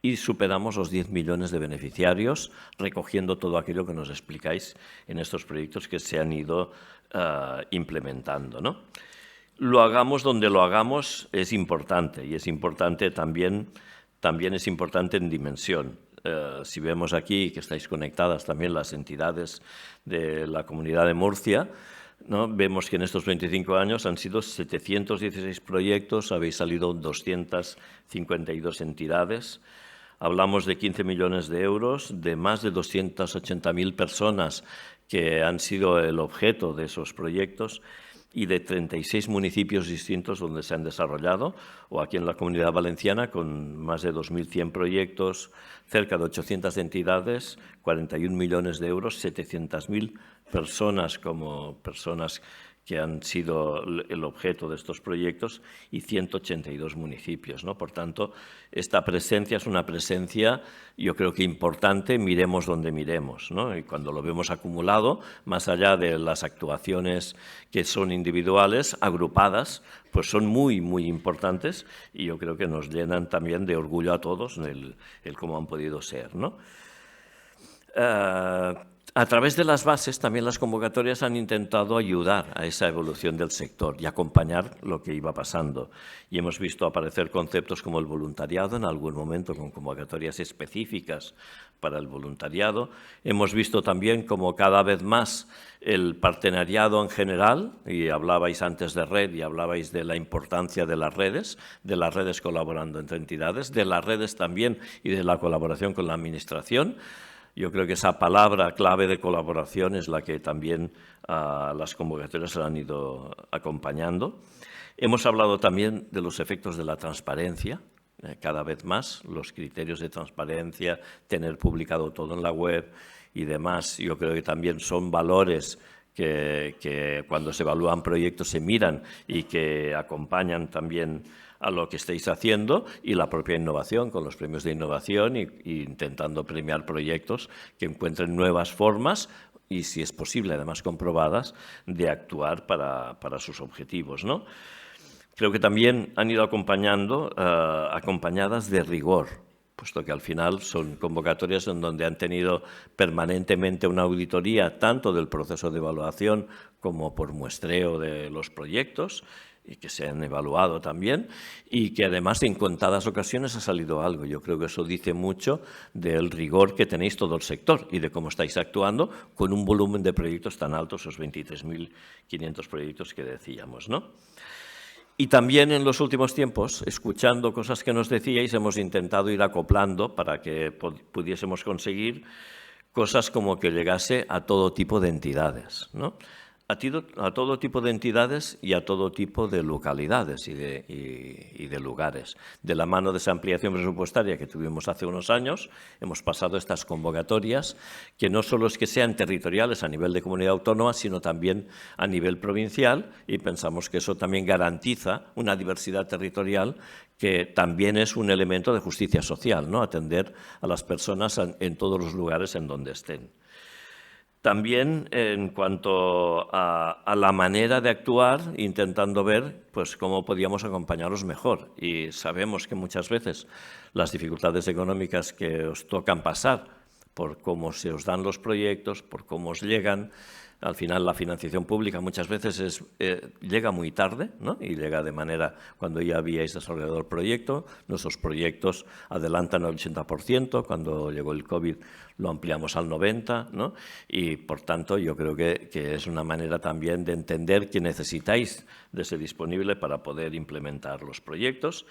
y superamos los 10 millones de beneficiarios, recogiendo todo aquello que nos explicáis en estos proyectos que se han ido implementando, ¿no? Lo hagamos donde lo hagamos es importante, y es importante también es importante en dimensión. Si vemos aquí que estáis conectadas también las entidades de la Comunidad de Murcia, ¿no? Vemos que en estos 25 años han sido 716 proyectos, habéis salido 252 entidades, hablamos de 15 millones de euros, de más de 280.000 personas que han sido el objeto de esos proyectos, y de 36 municipios distintos donde se han desarrollado, o aquí en la Comunidad Valenciana con más de 2.100 proyectos, cerca de 800 entidades, 41 millones de euros, 700.000 personas como personas que han sido el objeto de estos proyectos, y 182 municipios, ¿no? Por tanto, esta presencia es una presencia, yo creo que importante, miremos donde miremos, ¿no? Y cuando lo vemos acumulado, más allá de las actuaciones que son individuales, agrupadas, pues son muy, muy importantes, y yo creo que nos llenan también de orgullo a todos el cómo han podido ser, ¿no? A través de las bases, también las convocatorias han intentado ayudar a esa evolución del sector y acompañar lo que iba pasando. Y hemos visto aparecer conceptos como el voluntariado, en algún momento con convocatorias específicas para el voluntariado. Hemos visto también como cada vez más el partenariado en general, y hablabais antes de red y hablabais de la importancia de las redes colaborando entre entidades, de las redes también y de la colaboración con la administración. Yo creo que esa palabra clave de colaboración es la que también las convocatorias han ido acompañando. Hemos hablado también de los efectos de la transparencia, cada vez más, los criterios de transparencia, tener publicado todo en la web y demás. Yo creo que también son valores que cuando se evalúan proyectos se miran y que acompañan también a lo que estáis haciendo, y la propia innovación, con los premios de innovación y intentando premiar proyectos que encuentren nuevas formas y, si es posible, además comprobadas, de actuar para sus objetivos, ¿no? Creo que también han ido acompañadas de rigor, puesto que al final son convocatorias en donde han tenido permanentemente una auditoría tanto del proceso de evaluación como por muestreo de los proyectos, y que se han evaluado también, y que además en contadas ocasiones ha salido algo. Yo creo que eso dice mucho del rigor que tenéis todo el sector y de cómo estáis actuando con un volumen de proyectos tan alto, esos 23.500 proyectos que decíamos, ¿no? Y también en los últimos tiempos, escuchando cosas que nos decíais, hemos intentado ir acoplando para que pudiésemos conseguir cosas como que llegase a todo tipo de entidades, ¿no? A todo tipo de entidades y a todo tipo de localidades y de lugares. De la mano de esa ampliación presupuestaria que tuvimos hace unos años, hemos pasado estas convocatorias, que no solo es que sean territoriales a nivel de comunidad autónoma, sino también a nivel provincial, y pensamos que eso también garantiza una diversidad territorial que también es un elemento de justicia social, ¿no? Atender a las personas en todos los lugares en donde estén. También en cuanto a la manera de actuar, intentando ver pues, cómo podíamos acompañaros mejor. Y sabemos que muchas veces las dificultades económicas que os tocan pasar por cómo se os dan los proyectos, por cómo os llegan, Al final, la financiación pública muchas veces llega muy tarde, ¿no? Y llega de manera cuando ya habíais desarrollado el proyecto. Nuestros proyectos adelantan al 80%, cuando llegó el COVID lo ampliamos al 90%, ¿no? Y, por tanto, yo creo que es una manera también de entender que necesitáis de ser disponible para poder implementar los proyectos.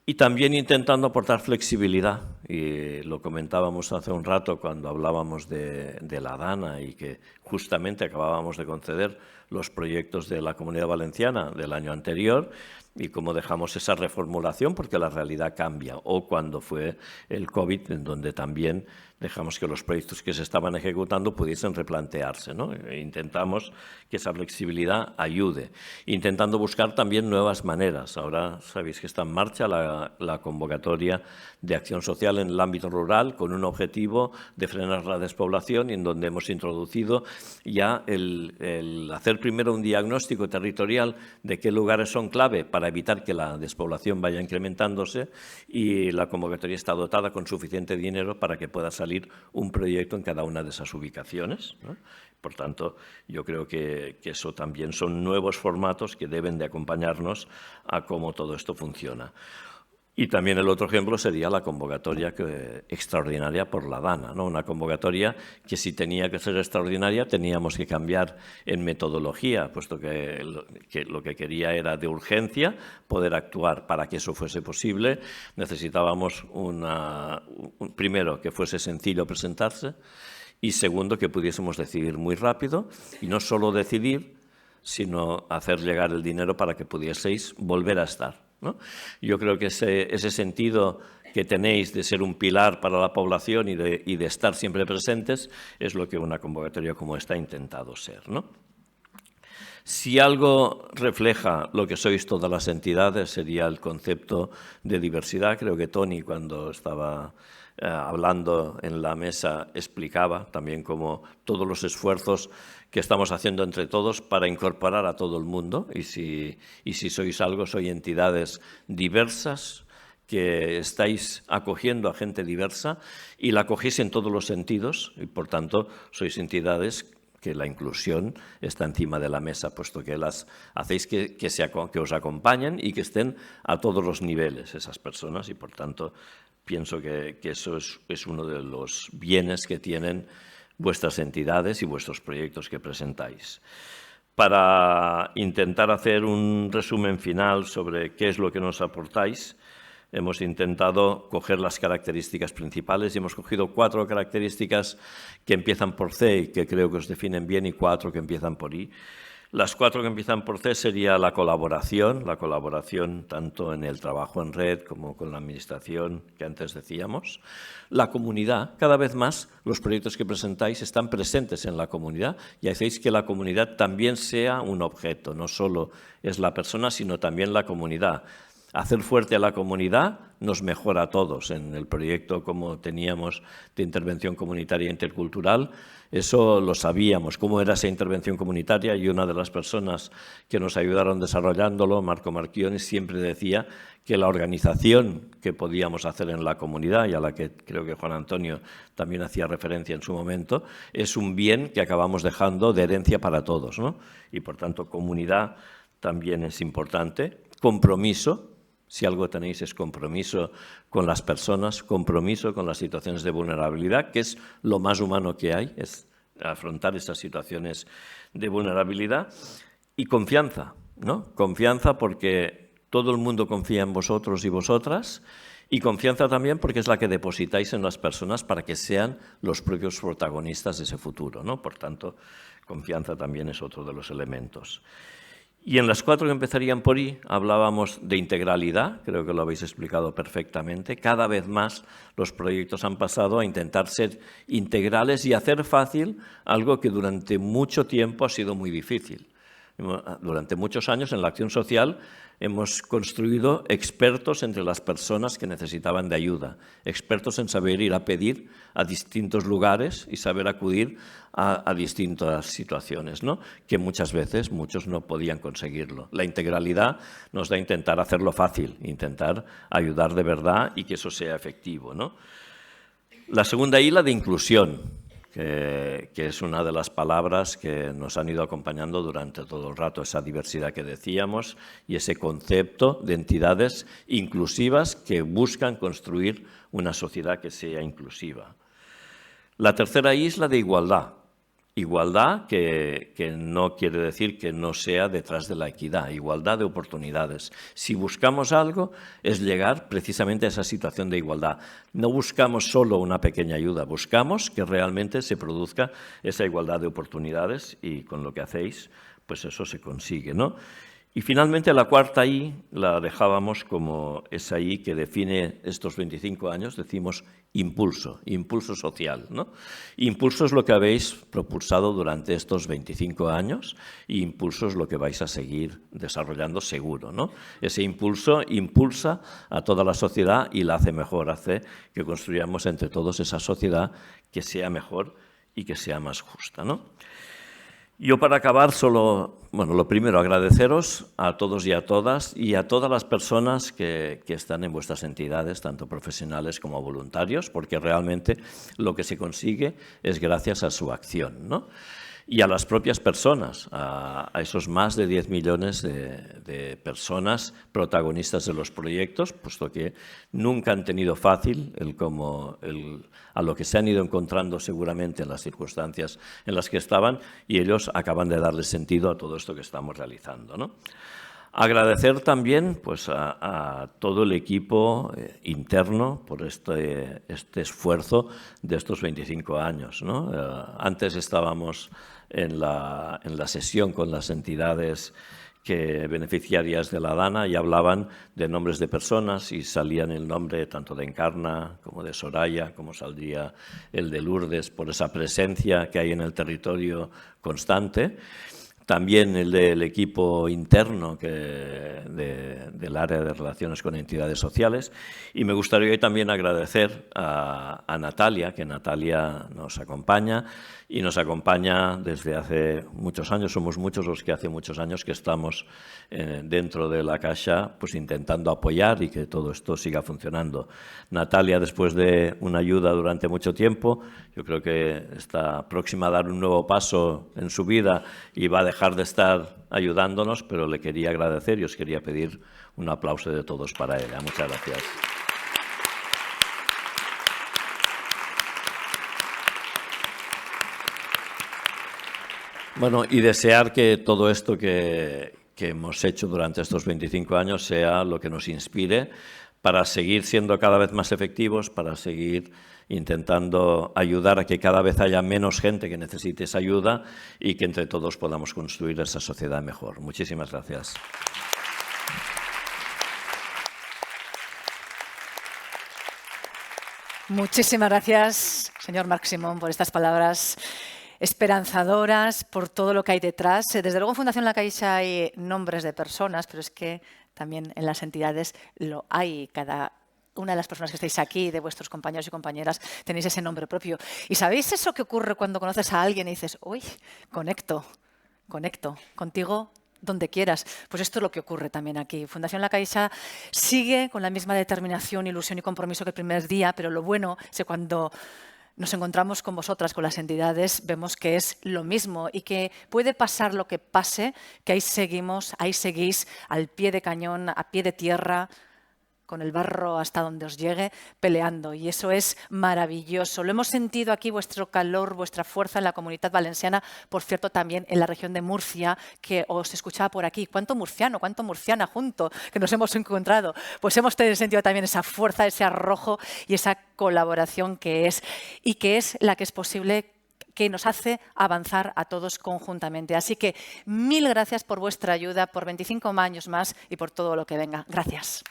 Y también intentando aportar flexibilidad, y lo comentábamos hace un rato cuando hablábamos de la DANA y que justamente acabábamos de conceder los proyectos de la Comunidad Valenciana del año anterior y cómo dejamos esa reformulación porque la realidad cambia, o cuando fue el COVID, en donde también dejamos que los proyectos que se estaban ejecutando pudiesen replantearse, ¿no? E intentamos que esa flexibilidad ayude, intentando buscar también nuevas maneras. Ahora sabéis que está en marcha la convocatoria de acción social en el ámbito rural con un objetivo de frenar la despoblación y en donde hemos introducido ya el hacer primero un diagnóstico territorial de qué lugares son clave para evitar que la despoblación vaya incrementándose, y la convocatoria está dotada con suficiente dinero para que pueda salir un proyecto en cada una de esas ubicaciones, ¿no? Por tanto, yo creo que eso también son nuevos formatos que deben de acompañarnos a cómo todo esto funciona. Y también el otro ejemplo sería la convocatoria extraordinaria por la DANA, ¿no? Una convocatoria que, si tenía que ser extraordinaria, teníamos que cambiar en metodología, puesto que lo que quería era de urgencia poder actuar. Para que eso fuese posible, necesitábamos primero, que fuese sencillo presentarse, y segundo, que pudiésemos decidir muy rápido, y no solo decidir, sino hacer llegar el dinero para que pudieseis volver a estar, ¿no? Yo creo que ese sentido que tenéis de ser un pilar para la población y de estar siempre presentes es lo que una convocatoria como esta ha intentado ser, ¿no? Si algo refleja lo que sois todas las entidades sería el concepto de diversidad. Creo que Toni, cuando estaba hablando en la mesa, explicaba también cómo todos los esfuerzos que estamos haciendo entre todos para incorporar a todo el mundo, y si sois algo, sois entidades diversas que estáis acogiendo a gente diversa y la acogéis en todos los sentidos, y por tanto sois entidades que la inclusión está encima de la mesa, puesto que las hacéis que os acompañen y que estén a todos los niveles esas personas, y por tanto pienso que eso es uno de los bienes que tienen vuestras entidades y vuestros proyectos que presentáis. Para intentar hacer un resumen final sobre qué es lo que nos aportáis, hemos intentado coger las características principales y hemos cogido 4 características que empiezan por C y que creo que os definen bien, y 4 que empiezan por I. Las 4 que empiezan por C sería la colaboración tanto en el trabajo en red como con la administración que antes decíamos. La comunidad, cada vez más los proyectos que presentáis están presentes en la comunidad y hacéis que la comunidad también sea un objeto, no solo es la persona sino también la comunidad. Hacer fuerte a la comunidad nos mejora a todos. En el proyecto como teníamos de intervención comunitaria intercultural, eso lo sabíamos, cómo era esa intervención comunitaria, y una de las personas que nos ayudaron desarrollándolo, Marco Marchioni, siempre decía que la organización que podíamos hacer en la comunidad, y a la que creo que Juan Antonio también hacía referencia en su momento, es un bien que acabamos dejando de herencia para todos, ¿no? Y por tanto, comunidad también es importante. Compromiso. Si algo tenéis es compromiso con las personas, compromiso con las situaciones de vulnerabilidad, que es lo más humano que hay, es afrontar esas situaciones de vulnerabilidad. Y confianza, ¿no? Confianza porque todo el mundo confía en vosotros y vosotras, y confianza también porque es la que depositáis en las personas para que sean los propios protagonistas de ese futuro, ¿no? Por tanto, confianza también es otro de los elementos. Y en las 4 que empezarían por I hablábamos de integralidad, creo que lo habéis explicado perfectamente. Cada vez más los proyectos han pasado a intentar ser integrales y hacer fácil algo que durante mucho tiempo ha sido muy difícil. Durante muchos años en la acción social hemos construido expertos entre las personas que necesitaban de ayuda, expertos en saber ir a pedir a distintos lugares y saber acudir a distintas situaciones, ¿no? Que muchas veces muchos no podían conseguirlo. La integralidad nos da a intentar hacerlo fácil, intentar ayudar de verdad y que eso sea efectivo, ¿no? La segunda I, la de inclusión, que es una de las palabras que nos han ido acompañando durante todo el rato, esa diversidad que decíamos y ese concepto de entidades inclusivas que buscan construir una sociedad que sea inclusiva. La tercera I es la de igualdad. Igualdad que no quiere decir que no sea detrás de la equidad, igualdad de oportunidades. Si buscamos algo es llegar precisamente a esa situación de igualdad. No buscamos solo una pequeña ayuda, buscamos que realmente se produzca esa igualdad de oportunidades y con lo que hacéis, pues eso se consigue, ¿no? Y finalmente la cuarta I la dejábamos como esa I que define estos 25 años, decimos impulso, impulso social, ¿no? Impulso es lo que habéis propulsado durante estos 25 años y impulso es lo que vais a seguir desarrollando seguro, ¿no? Ese impulso impulsa a toda la sociedad y la hace mejor, hace que construyamos entre todos esa sociedad que sea mejor y que sea más justa, ¿no? Yo para acabar solo, bueno, lo primero agradeceros a todos y a todas y a todas las personas que están en vuestras entidades, tanto profesionales como voluntarios, porque realmente lo que se consigue es gracias a su acción, ¿no? Y a las propias personas, a esos más de 10 millones de personas protagonistas de los proyectos, puesto que nunca han tenido fácil a lo que se han ido encontrando seguramente en las circunstancias en las que estaban y ellos acaban de darle sentido a todo esto que estamos realizando, ¿no? Agradecer también pues, a todo el equipo interno por este esfuerzo de estos 25 años, ¿no? Antes estábamos en la sesión con las entidades beneficiarias de la DANA y hablaban de nombres de personas y salían el nombre tanto de Encarna como de Soraya, como saldría el de Lourdes, por esa presencia que hay en el territorio constante. También el del equipo interno del área de relaciones con entidades sociales. Y me gustaría hoy también agradecer a Natalia, que Natalia nos acompaña y nos acompaña desde hace muchos años. Somos muchos los que hace muchos años que estamos dentro de la Caixa pues intentando apoyar y que todo esto siga funcionando. Natalia, después de una ayuda durante mucho tiempo, yo creo que está próxima a dar un nuevo paso en su vida y va a dejar de estar ayudándonos, pero le quería agradecer y os quería pedir un aplauso de todos para ella. Muchas gracias. Bueno, y desear que todo esto que hemos hecho durante estos 25 años sea lo que nos inspire para seguir siendo cada vez más efectivos, para seguir intentando ayudar a que cada vez haya menos gente que necesite esa ayuda y que entre todos podamos construir esa sociedad mejor. Muchísimas gracias. Muchísimas gracias, señor Marc Simón, por estas palabras esperanzadoras, por todo lo que hay detrás. Desde luego en Fundación La Caixa hay nombres de personas, pero es que también en las entidades lo hay. Cada una de las personas que estáis aquí, de vuestros compañeros y compañeras, tenéis ese nombre propio. ¿Y sabéis eso que ocurre cuando conoces a alguien y dices, uy, conecto contigo donde quieras? Pues esto es lo que ocurre también aquí. Fundación La Caixa sigue con la misma determinación, ilusión y compromiso que el primer día, pero lo bueno es que cuando nos encontramos con vosotras, con las entidades, vemos que es lo mismo y que puede pasar lo que pase, que ahí seguís al pie de cañón, a pie de tierra, con el barro hasta donde os llegue, peleando. Y eso es maravilloso. Lo hemos sentido aquí, vuestro calor, vuestra fuerza en la Comunitat Valenciana, por cierto, también en la región de Murcia, que os escuchaba por aquí. ¿Cuánto murciano, cuánto murciana junto que nos hemos encontrado? Pues hemos sentido también esa fuerza, ese arrojo y esa colaboración que es la que es posible, que nos hace avanzar a todos conjuntamente. Así que mil gracias por vuestra ayuda, por 25 años más y por todo lo que venga. Gracias.